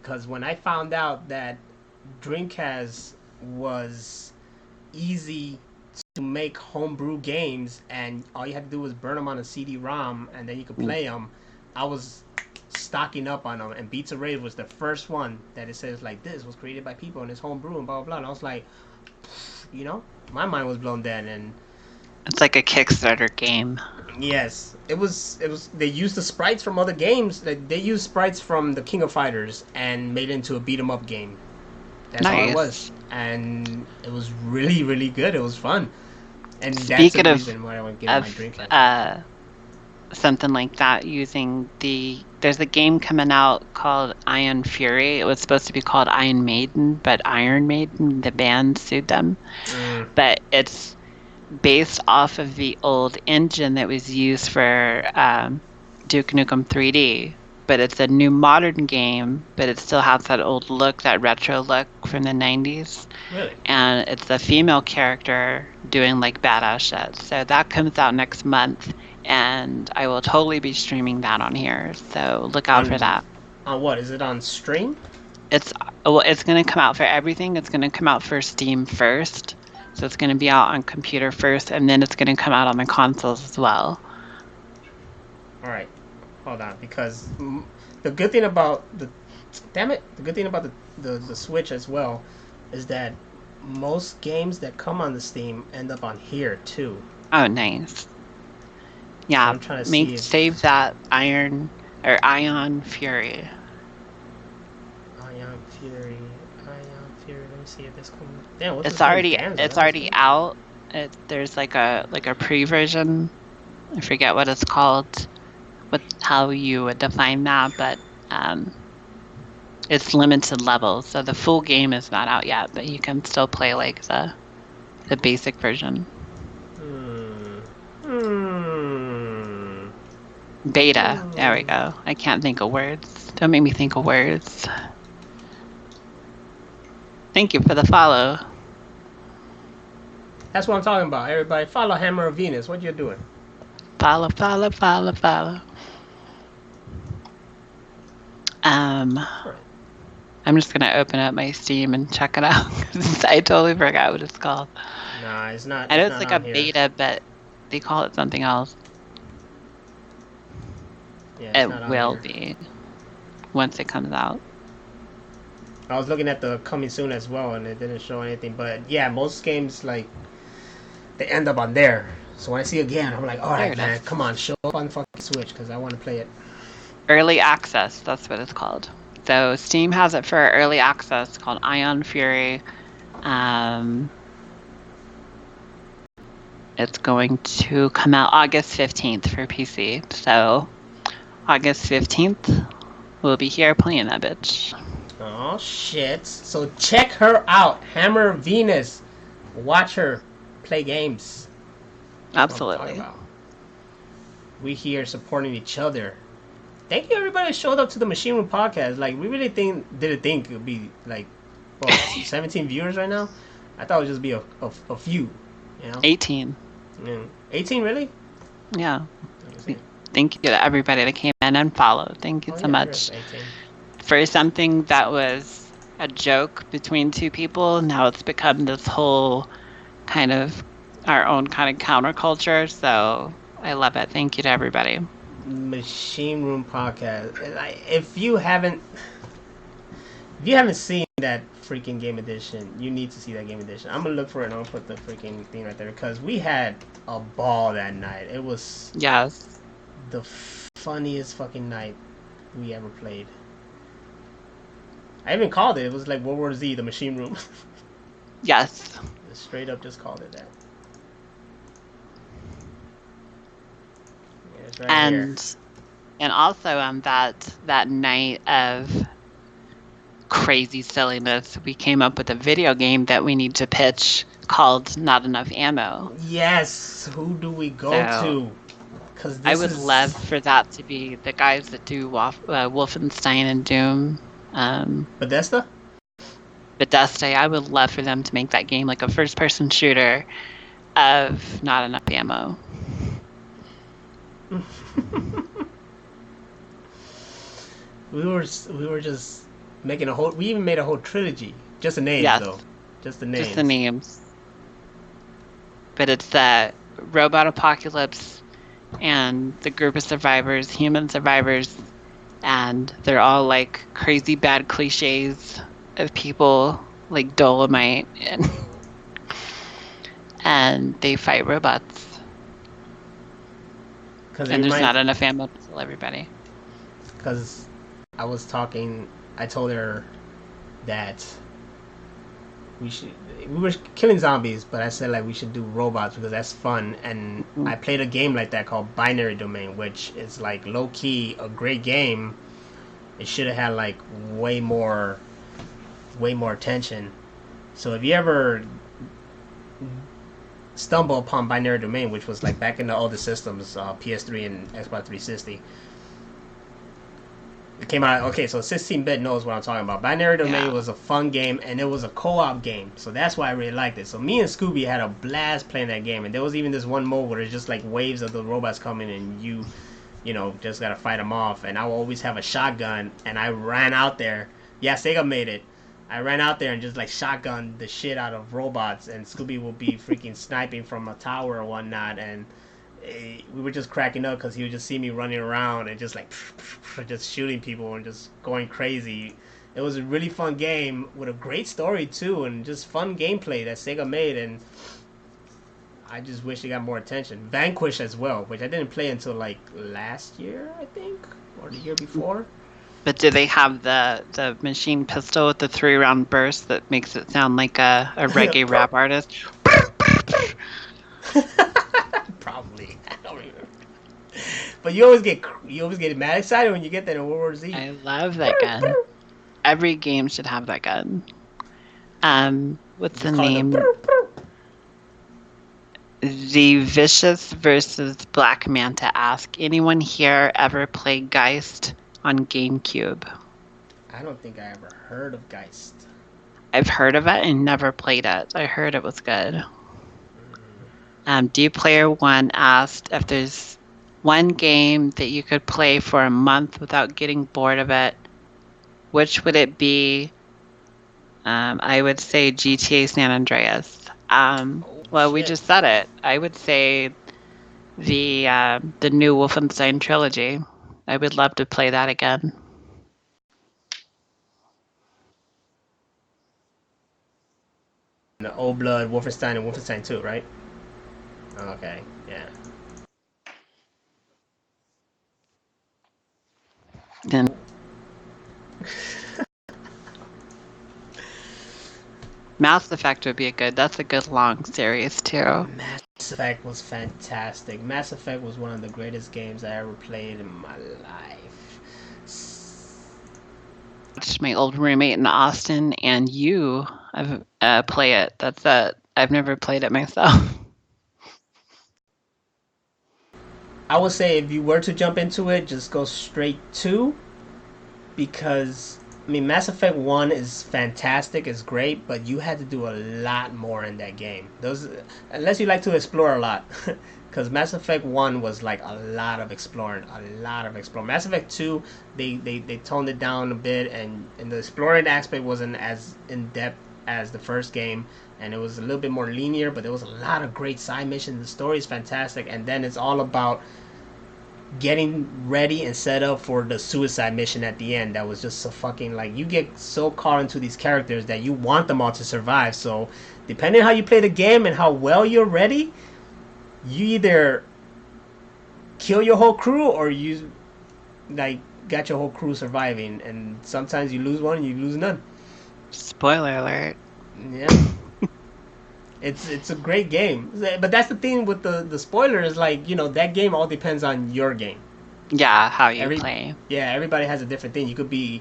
Because when I found out that Dreamcast was easy to make homebrew games and all you had to do was burn them on a CD-ROM and then you could play them, I was stocking up on them. And Beats of Rage was the first one that it says like this was created by people and it's homebrew and blah blah blah. And I was like, you know, my mind was blown then. And it's like a Kickstarter game. Yes, it was. They used the sprites from other games. They used sprites from the King of Fighters and made it into a beat 'em up game. That's all it was, and it was really, really good. It was fun, and that's the reason why I want to get my Dreamcast. Something like that using there's a game coming out called Iron Fury. It was supposed to be called Iron Maiden, but Iron Maiden, the band, sued them. But it's based off of the old engine that was used for Duke Nukem 3D, but it's a new modern game, but it still has that old look, that retro look from the 90s. Really? And it's a female character doing like badass shit. So that comes out next month, and I will totally be streaming that on here. So look out for that. On what? Is it on stream? It's Well, it's going to come out for everything. It's going to come out for Steam first. So it's going to be out on computer first, and then it's going to come out on the consoles as well. All right, hold on, because the good thing about the good thing about the Switch as well is that most games that come on the Steam end up on here too. Oh, nice. So Yeah, I'm trying to see if save that Ion Fury. Ion Fury. Let me see if this comes. Damn, what's It's this already out. There's like a pre-version. I forget what it's called, how you would define that, but it's limited levels, so the full game is not out yet, but you can still play like the basic version. Beta. There we go. I can't think of words. Don't make me think of words. Thank you for the follow. That's what I'm talking about. Everybody, follow Hammer of Venus. What you doing? Follow. I'm just gonna open up my Steam and check it out. I totally forgot what it's called. Nah, it's not. I know it's like a beta, but they call it something else. Yeah, it will be once it comes out. I was looking at the coming soon as well, and it didn't show anything. But yeah, most games like they end up on there. So when I see a game, I'm like, all right, man, come on, show up on fucking Switch because I want to play it. Early access. That's what it's called. So Steam has it for early access called Ion Fury. It's going to come out August 15th for PC. So August 15th, we'll be here playing that bitch. Oh shit! So check her out, Hammer Venus. Watch her play games. Absolutely. We here supporting each other. Thank you everybody who showed up to the Machine Room podcast. Like we really didn't think it would be like 17 viewers right now. I thought it would just be a few. You know? 18. 18 really? Yeah. Thank you to everybody that came in and followed. Thank you so much. For something that was a joke between two people, now it's become this whole kind of our own kind of counterculture. So I love it. Thank you to everybody. Machine Room podcast. If you haven't seen that freaking game edition, you need to see that game edition. I'm gonna look for it and I'll put the freaking thing right there because we had a ball that night. It was the funniest fucking night we ever played. I even called it. It was like World War Z, the Machine Room. Yes. Straight up just called it that. Yeah, it's right here. And also on that night of crazy silliness, we came up with a video game that we need to pitch called Not Enough Ammo. Yes. Who do we go to? Because I would love for that to be the guys that do Wolfenstein and Doom. Bethesda? I would love for them to make that game like a first-person shooter of Not Enough Ammo. we were just making we even made a whole trilogy. Just the names though. Just the names. Just the names. But it's the robot apocalypse and the group of survivors, human survivors, and they're all like crazy bad cliches of people like Dolomite and they fight robots. And there's not enough ammo to kill everybody. Because I told her that we were killing zombies, but I said like we should do robots because that's fun. And I played a game like that called Binary Domain, which is like low key a great game. It should have had like way more attention. So if you ever stumble upon Binary Domain, which was like back in the older systems, PS3 and Xbox 360. It came out, okay, so 16-bit knows what I'm talking about. Binary Domain was a fun game, and it was a co-op game, so that's why I really liked it. So me and Scooby had a blast playing that game, and there was even this one mode where there's just like waves of the robots coming, and you just gotta fight them off. And I will always have a shotgun, and I ran out there. Yeah, Sega made it. I ran out there and just like shotgunned the shit out of robots, and Scooby would be freaking sniping from a tower or whatnot, and we were just cracking up because he would just see me running around and just like just shooting people and just going crazy. It was a really fun game with a great story too, and just fun gameplay that Sega made, and I just wish it got more attention. Vanquish as well, which I didn't play until like last year, I think, or the year before. But do they have the machine pistol with the 3-round burst that makes it sound like a reggae rap artist? Probably. I don't remember. But you always get mad excited when you get that in World War Z. I love that gun. Every game should have that gun. What's the name? The Vicious versus Black Manta ask, anyone here ever play Geist on GameCube? I don't think I ever heard of Geist. I've heard of it and never played it. I heard it was good. DPlayer1 asked if there's one game that you could play for a month without getting bored of it, which would it be? I would say GTA San Andreas. Well, we just said it. I would say the new Wolfenstein trilogy. I would love to play that again. The Old Blood, Wolfenstein, and Wolfenstein 2, right? Okay, yeah. Then Mass Effect would be that's a good long series too. Mass Effect was fantastic. Mass Effect was one of the greatest games I ever played in my life. My old roommate in Austin and you play it. That's it. I've never played it myself. I would say if you were to jump into it, just go straight to, because I mean, Mass Effect 1 is fantastic, it's great, but you had to do a lot more in that game. Unless you like to explore a lot. Because Mass Effect 1 was like a lot of exploring. Mass Effect 2, they toned it down a bit, and the exploring aspect wasn't as in-depth as the first game, and it was a little bit more linear, but there was a lot of great side missions. The story is fantastic, and then it's all about getting ready and set up for the suicide mission at the end. That was just so fucking, like, you get so caught into these characters that you want them all to survive. So depending on how you play the game and how well you're ready, you either kill your whole crew or you like got your whole crew surviving, and sometimes you lose one and you lose none. Spoiler alert. Yeah. It's a great game, but that's the thing with the spoilers. Like, you know, that game all depends on your game. Yeah, how you play. Yeah, everybody has a different thing. You could be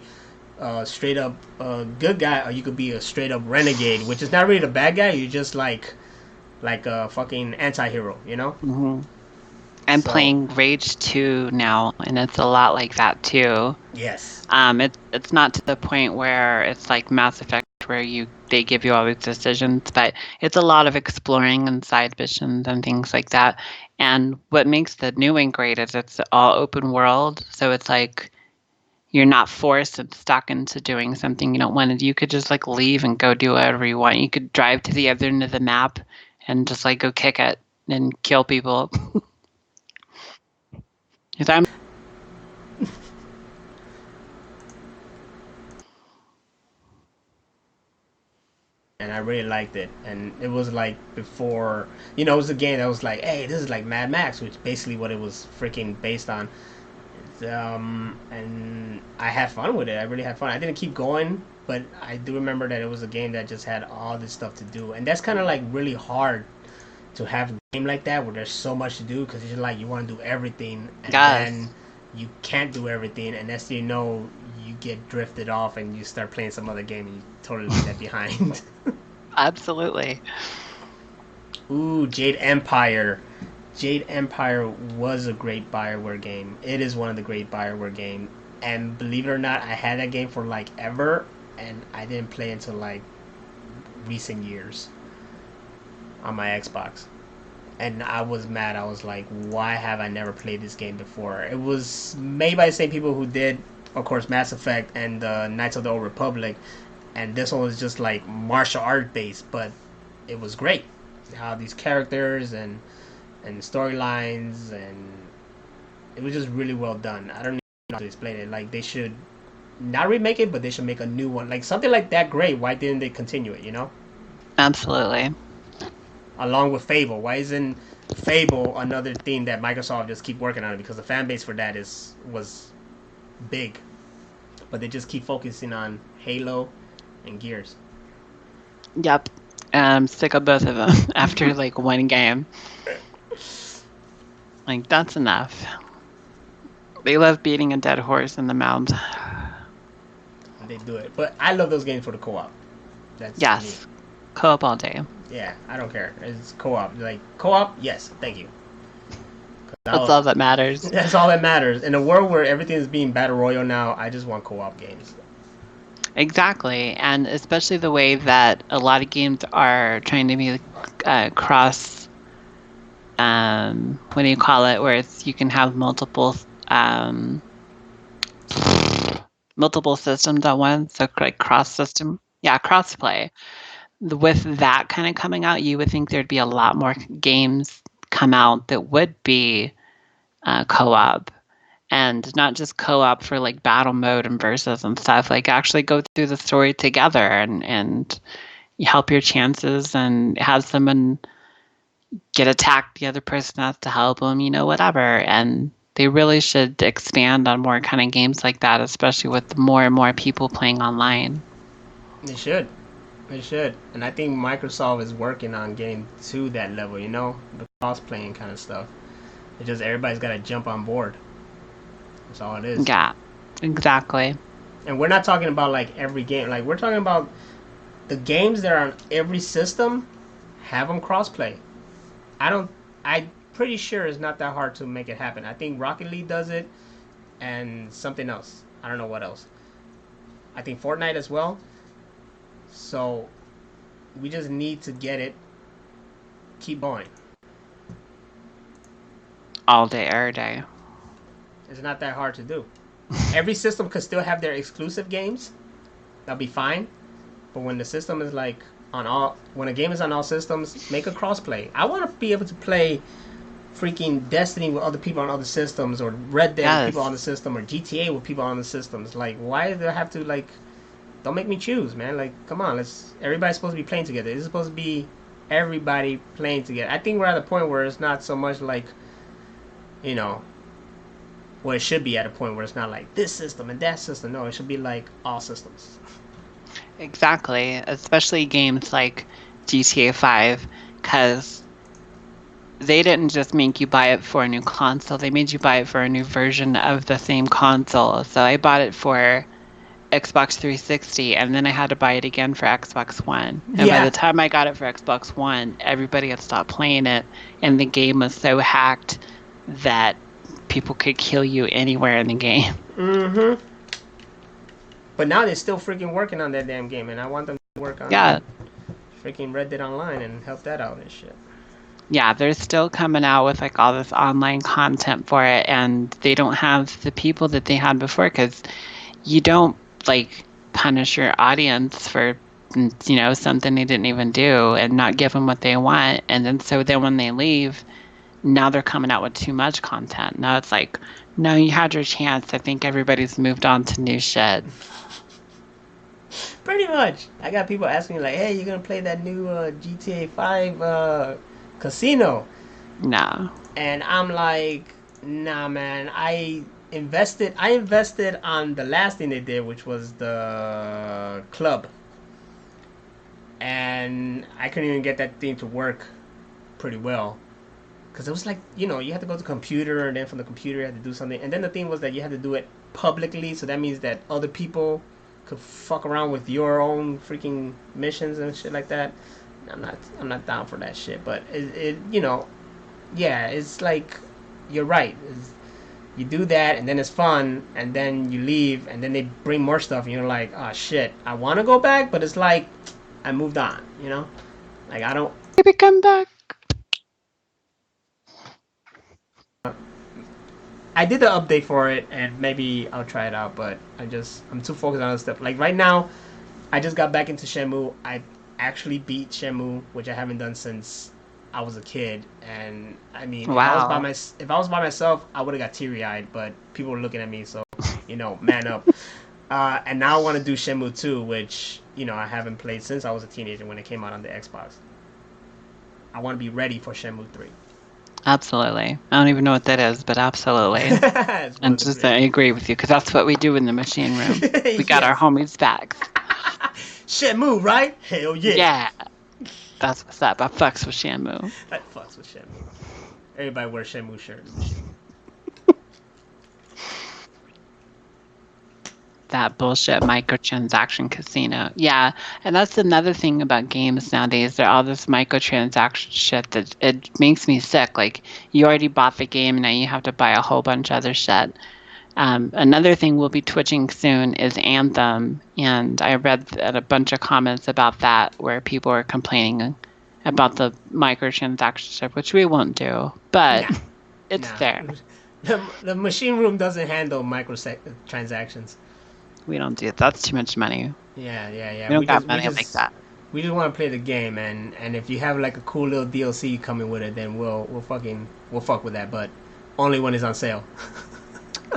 straight up a good guy, or you could be a straight up renegade, which is not really the bad guy. You're just like a fucking anti-hero, you know? Mm-hmm. I'm playing Rage 2 now, and it's a lot like that too. Yes. It's not to the point where it's like Mass Effect where they give you all these decisions, but it's a lot of exploring and side missions and things like that. And what makes the new one great is it's all open world, so it's like you're not forced and stuck into doing something you don't want to do. You could just like leave and go do whatever you want. You could drive to the other end of the map and just like go kick it and kill people. If I'm and I really liked it. And it was like before, you know, it was a game that was like, hey, this is like Mad Max, which basically what it was freaking based on. And I had fun with it. I really had fun. I didn't keep going, but I do remember that it was a game that just had all this stuff to do, and that's kind of like really hard to have a game like that where there's so much to do, because you're like, you want to do everything, and then you can't do everything, and next thing you know, you get drifted off and you start playing some other game and you totally leave that behind. Absolutely. Ooh, Jade Empire. Jade Empire was a great BioWare game. It is one of the great BioWare games. And believe it or not, I had that game for like ever, and I didn't play until like recent years on my Xbox. And I was mad. I was like, why have I never played this game before? It was made by the same people who did, of course, Mass Effect and Knights of the Old Republic. and this one was just like martial art based, but it was great. How these characters and storylines, and it was just really well done. I don't know how to explain it. Like they should not remake it, but they should make a new one. Like something like that great. Why didn't they continue it? You know, Absolutely. along with Fable. Why isn't Fable another thing that Microsoft just keep working on? Because the fan base for that was big, but they just keep focusing on Halo and Gears. Yep. Sick of both of them after like one game. Like that's enough. They love beating a dead horse in the mound. They do it, but I love those games for the co-op. That's yes, me. Co-op all day. Yeah, I don't care. It's co-op. Like co-op, yes, thank you. That's all that matters. That's all that matters. In a world where everything is being battle royale now, I just want co-op games. Exactly, and especially the way that a lot of games are trying to be cross. What do you call it? Where it's you can have multiple systems at once, so like cross system. Yeah, crossplay. With that kind of coming out, you would think there'd be a lot more games come out that would be co-op, and not just co-op for like battle mode and versus and stuff. Like actually go through the story together and help your chances and have someone get attacked, the other person has to help them, whatever. And they really should expand on more kind of games like that, especially with more and more people playing online. They should. They should. And I think Microsoft is working on getting to that level, the cross-playing kind of stuff. It's just everybody's got to jump on board. That's all it is. Yeah, exactly. And we're not talking about like every game. Like we're talking about the games that are on every system have them cross-play. I'm pretty sure it's not that hard to make it happen. I think Rocket League does it and something else. I don't know what else. I think Fortnite as well. So we just need to get it. Keep going. All day, every day. It's not that hard to do. Every system could still have their exclusive games. That'll be fine. But when the system is like when a game is on all systems, make a crossplay. I want to be able to play freaking Destiny with other people on other systems, or Red Dead with people on the system, or GTA with people on the systems. Like, why do I have to like? Don't make me choose, man. Like, come on, everybody's supposed to be playing together. It's supposed to be everybody playing together. I think we're at a point where it's not so much like, well, it should be at a point where it's not like this system and that system. No, it should be like all systems. Exactly, especially games like GTA 5, because they didn't just make you buy it for a new console, they made you buy it for a new version of the same console. So I bought it for Xbox 360, and then I had to buy it again for Xbox One. And by the time I got it for Xbox One, everybody had stopped playing it, and the game was so hacked that people could kill you anywhere in the game. Mm-hmm. But now they're still freaking working on that damn game, and I want them to work on freaking Red Dead Online and help that out and shit. Yeah, they're still coming out with like all this online content for it, and they don't have the people that they had before, because you don't like punish your audience for something they didn't even do and not give them what they want, and then when they leave, now they're coming out with too much content. Now it's like, no, you had your chance. I think everybody's moved on to new shit. Pretty much. I got people asking me like, hey, you're gonna play that new GTA 5 casino? No. And I'm like, nah, man. I invested on the last thing they did, which was the club, and I couldn't even get that thing to work pretty well, because it was like, you had to go to the computer, and then from the computer you had to do something, and then the thing was that you had to do it publicly, so that means that other people could fuck around with your own freaking missions and shit like that. I'm not down for that shit. But yeah, it's like, you're right. You do that, and then it's fun, and then you leave, and then they bring more stuff, and you're like, oh shit, I want to go back, but it's like, I moved on, like, I don't. Maybe come back. I did the update for it, and maybe I'll try it out, but I'm too focused on other stuff. Like right now, I just got back into Shenmue. I actually beat Shenmue, which I haven't done since I was a kid. And I mean, Wow. if I was by myself, I would have got teary eyed. But people were looking at me, so man up. And now I want to do Shenmue 2, which I haven't played since I was a teenager when it came out on the Xbox. I want to be ready for Shenmue 3. Absolutely. I don't even know what that is, but absolutely. It's one And of the just great. I agree with you because that's what we do in the machine room. We got our Yes. homies' backs. Shenmue, right? Hell yeah. Yeah, that's what's up. I fucks with Shamu. That fucks with Shenmue. Everybody wears Shenmue shirts. That bullshit microtransaction casino. Yeah, and that's another thing about games nowadays. They're all this microtransaction shit that it makes me sick. Like, you already bought the game, now you have to buy a whole bunch of other shit. Another thing we'll be twitching soon is Anthem, and I read a bunch of comments about that where people are complaining about the microtransaction stuff, which we won't do, but Nah, it's nah. there. The machine room doesn't handle microtransactions. We don't do it. That's too much money. Yeah. We don't We got just we money like just that. we just want to play the game, and if you have like a cool little DLC coming with it, then we'll fuck with that, but only when it's on sale.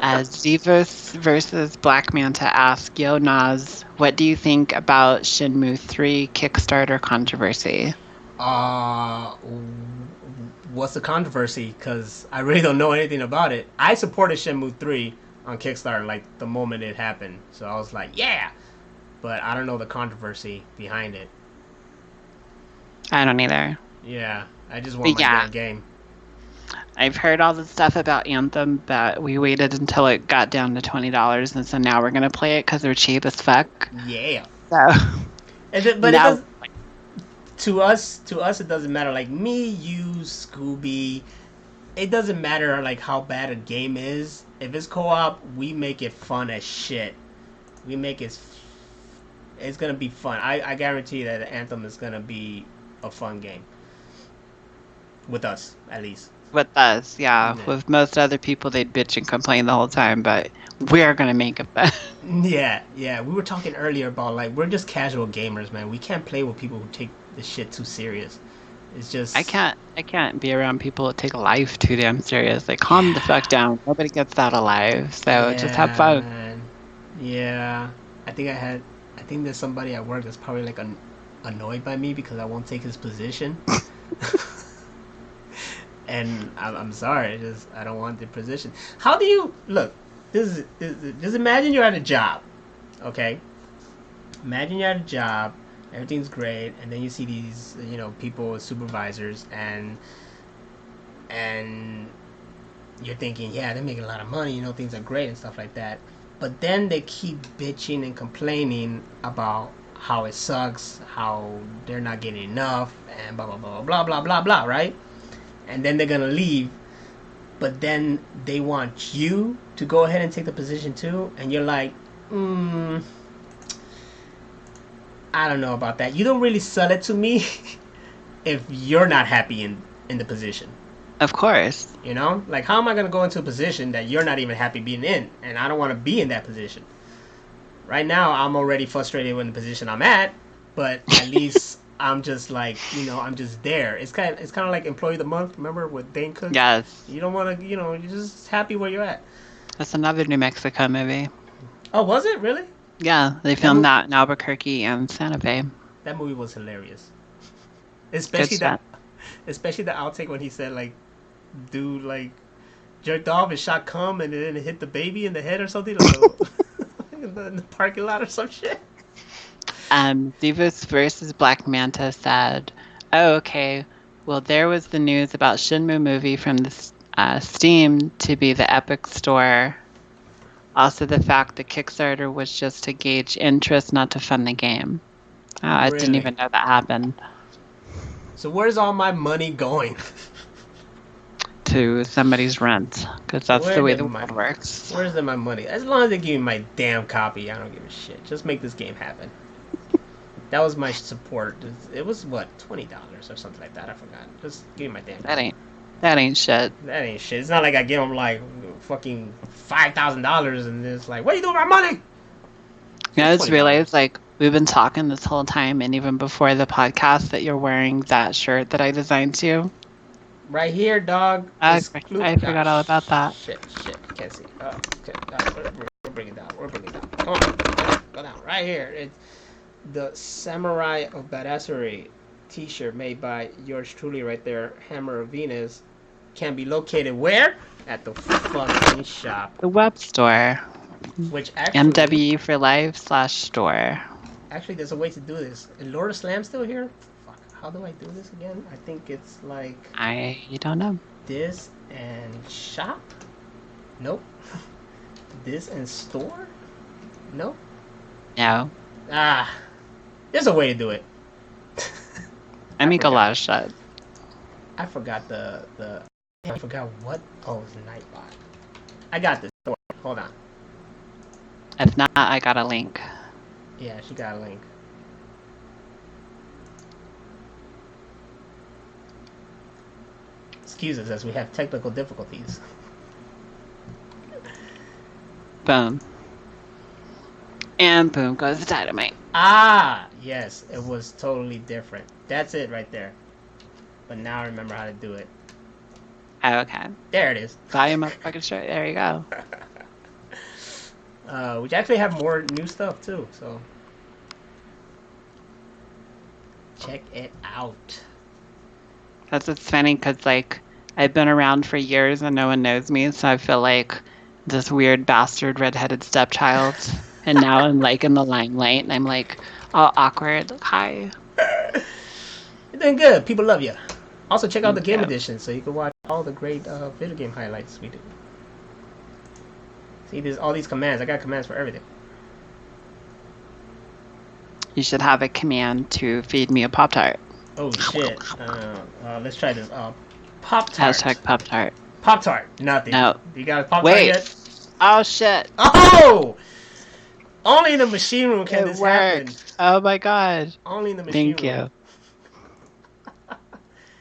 As Divas versus Black Manta asks, Yo Nas, what do you think about Shenmue 3 Kickstarter controversy? Uh, what's the controversy? Because I really don't know anything about it. I supported Shenmue 3 on Kickstarter like the moment it happened, so I was like, yeah. But I don't know the controversy behind it. I don't either. Yeah, I just want But my yeah, damn game. I've heard all the stuff about Anthem, but we waited until it got down to $20, and so now we're gonna play it because they're cheap as fuck. Yeah. So But it now, does to us it doesn't matter. Like me, you, Scooby, it doesn't matter like how bad a game is. If it's co-op, we make it fun as shit. We make it's gonna be fun. I guarantee that Anthem is gonna be a fun game with us at least. with us, yeah, Yeah. with most other people, they'd bitch and complain the whole time, but we're gonna make it fun. Yeah. We were talking earlier about like we're just casual gamers, man. We can't play with people who take this shit too serious. It's just I can't be around people that take life too damn serious. Like, calm the fuck yeah, down. Nobody gets that alive. So just have yeah, fun. man. Yeah, I think I think there's somebody at work that's probably like annoyed by me because I won't take his position. And I'm sorry, I don't want the position. How do you look? Just imagine you're at a job, okay? Imagine you're at a job, everything's great, and then you see these people as supervisors, and you're thinking, yeah, they're making a lot of money, things are great and stuff like that. But then they keep bitching and complaining about how it sucks, how they're not getting enough, and blah blah blah blah blah blah blah, right? And then they're gonna leave, but then they want you to go ahead and take the position too, and you're like, I don't know about that. You don't really sell it to me if you're not happy in the position. Of course. Like how am I gonna go into a position that you're not even happy being in, and I don't want to be in that position. Right now, I'm already frustrated with the position I'm at, but at least I'm just like, I'm just there. It's kind of like Employee of the Month. Remember with Dane Cook? Yes. You don't want to, you're just happy where you're at. That's another New Mexico movie. Oh, was it really? Yeah, they filmed that in Albuquerque and Santa Fe. That movie was hilarious. Good Especially stuff. especially the outtake when he said like, dude like jerked off and shot cum and then it hit the baby in the head or something, in the parking lot or some shit. Divas versus Black Manta said, "Oh, okay. Well, there was the news about Shenmue movie from the Steam to be the Epic Store. Also, the fact that Kickstarter was just to gauge interest, not to fund the game. Oh, I didn't Really? even know that happened. So where's all my money going? To somebody's rent, because that's the way did the my world works. Where's my money? As long as they give me my damn copy, I don't give a shit. Just make this game happen. That was my support. It was what, $20 or something like that. I forgot. Just give me my damn copy. That ain't shit. That ain't shit. It's not like I give them like fucking $5,000 and it's like, what are you doing with my money? I just $20. realized, like, we've been talking this whole time, and even before the podcast, that you're wearing that shirt that I designed you. Right here, dog. I Exclusive. forgot all about that. Shit. Can't see. Oh, okay. We're bringing it down. We're bringing it down. Come on. Go down. Right here. It's the Samurai of Badassery t-shirt made by yours truly right there, Hammer of Venus. Can be located where? At the fucking shop. The web store. Which actually... MWE for life /store. Actually, there's a way to do this. Is Lord of Slam still here? Fuck. How do I do this again? I think it's like... You don't know. This and shop? Nope. This and store? Nope. No. There's a way to do it. I make a lot of shit. I forgot I forgot what... Oh, it's Nightbot. I got this. Hold on. If not, I got a link. Yeah, she got a link. Excuse us as we have technical difficulties. Boom. And boom goes the dynamite. Yes, it was totally different. That's it right there. But now I remember how to do it. Oh, okay. There it is. Buy a motherfucking shirt. There you go. We actually have more new stuff too, so check it out. That's what's funny, because like I've been around for years and no one knows me, so I feel like this weird bastard redheaded stepchild. And now I'm like in the limelight and I'm like all awkward. Like, hi. You're doing good. People love you. Also check out the game edition so you can watch all the great video game highlights we do. See, there's all these commands. I got commands for everything. You should have a command to feed me a Pop-Tart. Oh shit. Let's try this. Pop-Tart. Hashtag Pop-Tart. Pop-Tart. Nothing. No. You got a Pop-Tart yet? Oh shit. Oh! Only in the machine room can this happen. Oh my god. Only in the machine room. Thank you.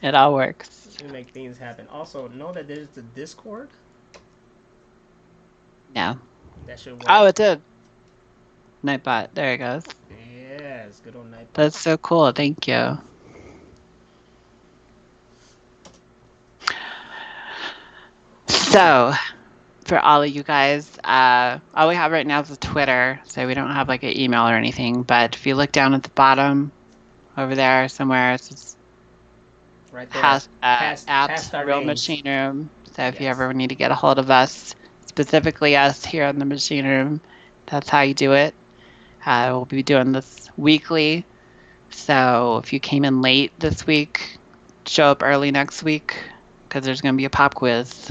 It all works. You make things happen. Also, know that there's the Discord. No. That should work. Oh, it did. Nightbot. There it goes. Yes, good old Nightbot. That's so cool. Thank you. So, for all of you guys, all we have right now is a Twitter, so we don't have like an email or anything. But if you look down at the bottom, over there somewhere, it's right there. at Real Machine Room. So if you ever need to get a hold of us, specifically us here on the Machine Room, that's how you do it. We'll be doing this weekly. So if you came in late this week, show up early next week, because there's going to be a pop quiz.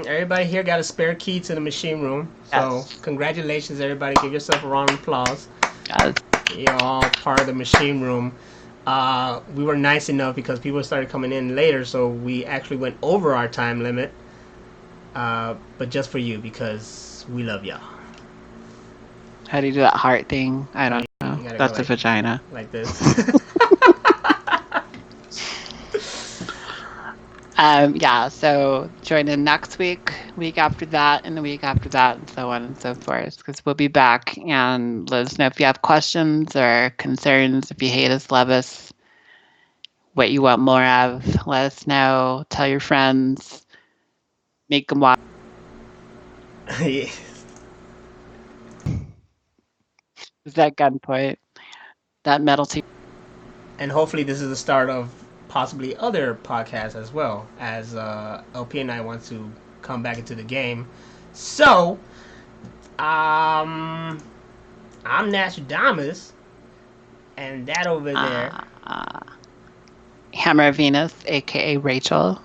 Everybody here got a spare key to the machine room. So congratulations, everybody. Give yourself a round of applause. Yes. You're all part of the machine room. We were nice enough because people started coming in later, so we actually went over our time limit. But just for you, because we love y'all. How do you do that heart thing? I don't know. That's a vagina. Like this. So join in next week, week after that, and the week after that, and so on and so forth, because we'll be back. And let us know if you have questions or concerns, if you hate us, love us, what you want more of. Let us know. Tell your friends. Make them watch. Yes. Is that gunpoint? That metal team. And hopefully this is the start of possibly other podcasts as well, as LP and I want to come back into the game. So, I'm Nastradamus, and that over there, Hammer of Venus, aka Rachel.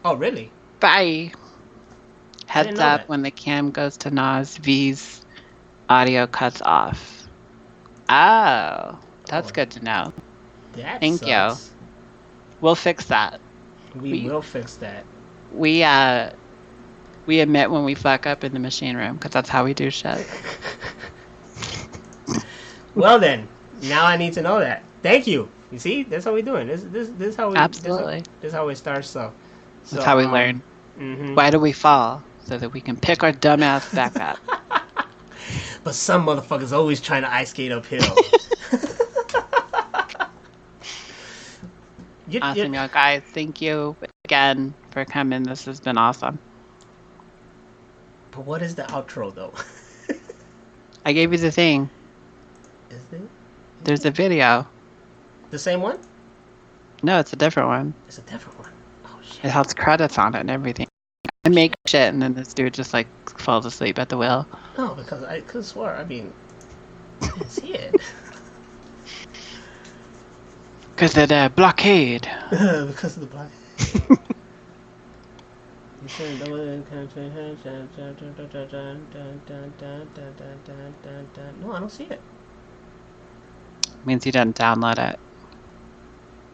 Oh, really? Bye. Heads up when the cam goes to Nas, V's audio cuts off. Oh, that's good to know. Thank you. We'll fix that. We will fix that. We admit when we fuck up in the machine room, because that's how we do shit. Well then, now I need to know that. Thank you. You see, that's how we're doing. This is how we absolutely. This is how it starts. So that's how we learn. Why do we fall? so that we can pick our dumb ass back up. But some motherfuckers always trying to ice skate uphill. Awesome, y'all guys. Thank you again for coming. This has been awesome. But what is the outro, though? I gave you the thing. Is it? There's a video. The same one? No, it's a different one. It's a different one. Oh, shit. It has credits on it and everything. I make shit, and then this dude just, like, falls asleep at the wheel. No, because I could have swore. I mean, I didn't see it. Because of the blockade. Because of the blockade. No, I don't see it. Means you didn't download it.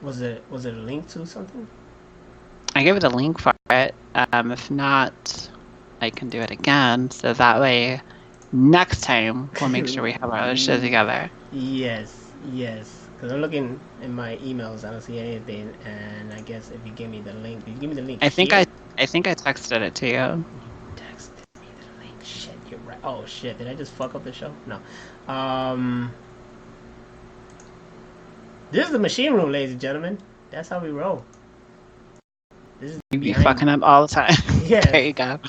Was it a link to something? I gave it a link for it. If not, I can do it again. So that way, next time, we'll make sure we have our other shit together. Yes. Because I'm looking in my emails, I don't see anything. And I guess if you give me the link, did you give me the link? I think I texted it to you. You texted me the link. Shit, you're right. Oh shit, did I just fuck up the show? No. This is the machine room, ladies and gentlemen. That's how we roll. This is You be fucking up all the time. Yeah. There you go.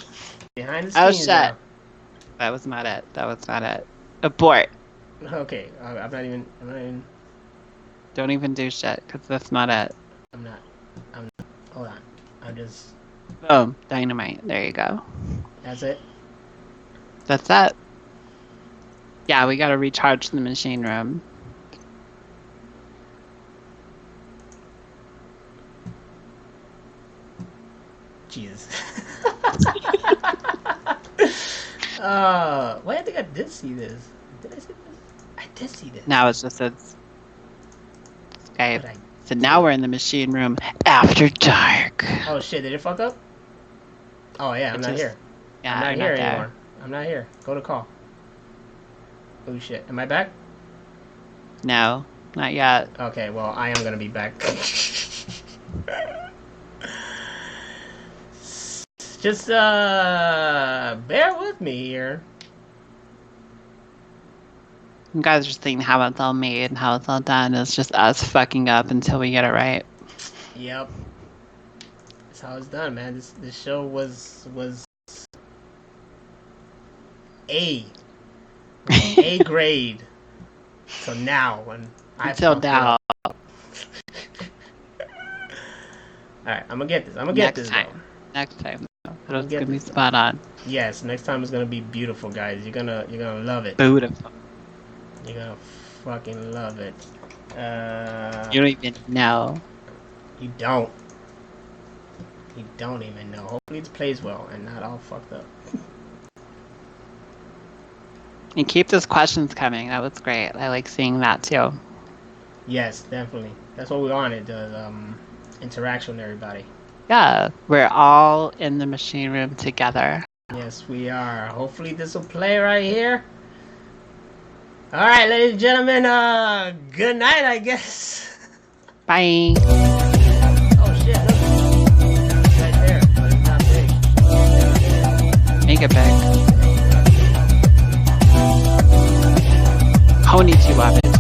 Behind the Oh scenes. shit. Now. That was not it. Abort. Okay, I'm not even. Don't even do shit, because that's not it. I'm not. Hold on. I'm just. Boom. Dynamite. There you go. That's it. That's it. Yeah, we gotta recharge the machine room. Jesus. Wait, I think I did see this. Did I see this? I did see this. Now it's just it's Skype. So now we're in the machine room after dark. Oh shit, did it fuck up? Oh yeah, I'm not here. Yeah, I'm not you're here there. anymore. I'm not here. Go to call. Oh shit, am I back? No, not yet. Okay, well I am gonna be back. Just bear with me here. You guys are seeing how it's all made and how it's all done. It's just us fucking up until we get it right. Yep. That's how it's done, man. This show was A grade. So now when Until now. All right, I'm gonna get this. I'm gonna get this. Next time. It's gonna be spot on. Yes, next time is gonna be beautiful, guys. You're gonna love it. Beautiful. You're gonna fucking love it. You don't even know. You don't. You don't even know. Hopefully it plays well and not all fucked up. And keep those questions coming. That was great. I like seeing that too. Yes, definitely. That's what we wanted. The interaction with everybody. Yeah, we're all in the machine room together. Yes, we are. Hopefully this will play right here. All right, ladies and gentlemen. Good night, I guess. Bye. Oh shit! Look. It's right there, but it's not big. Make it big. Konnichiwa.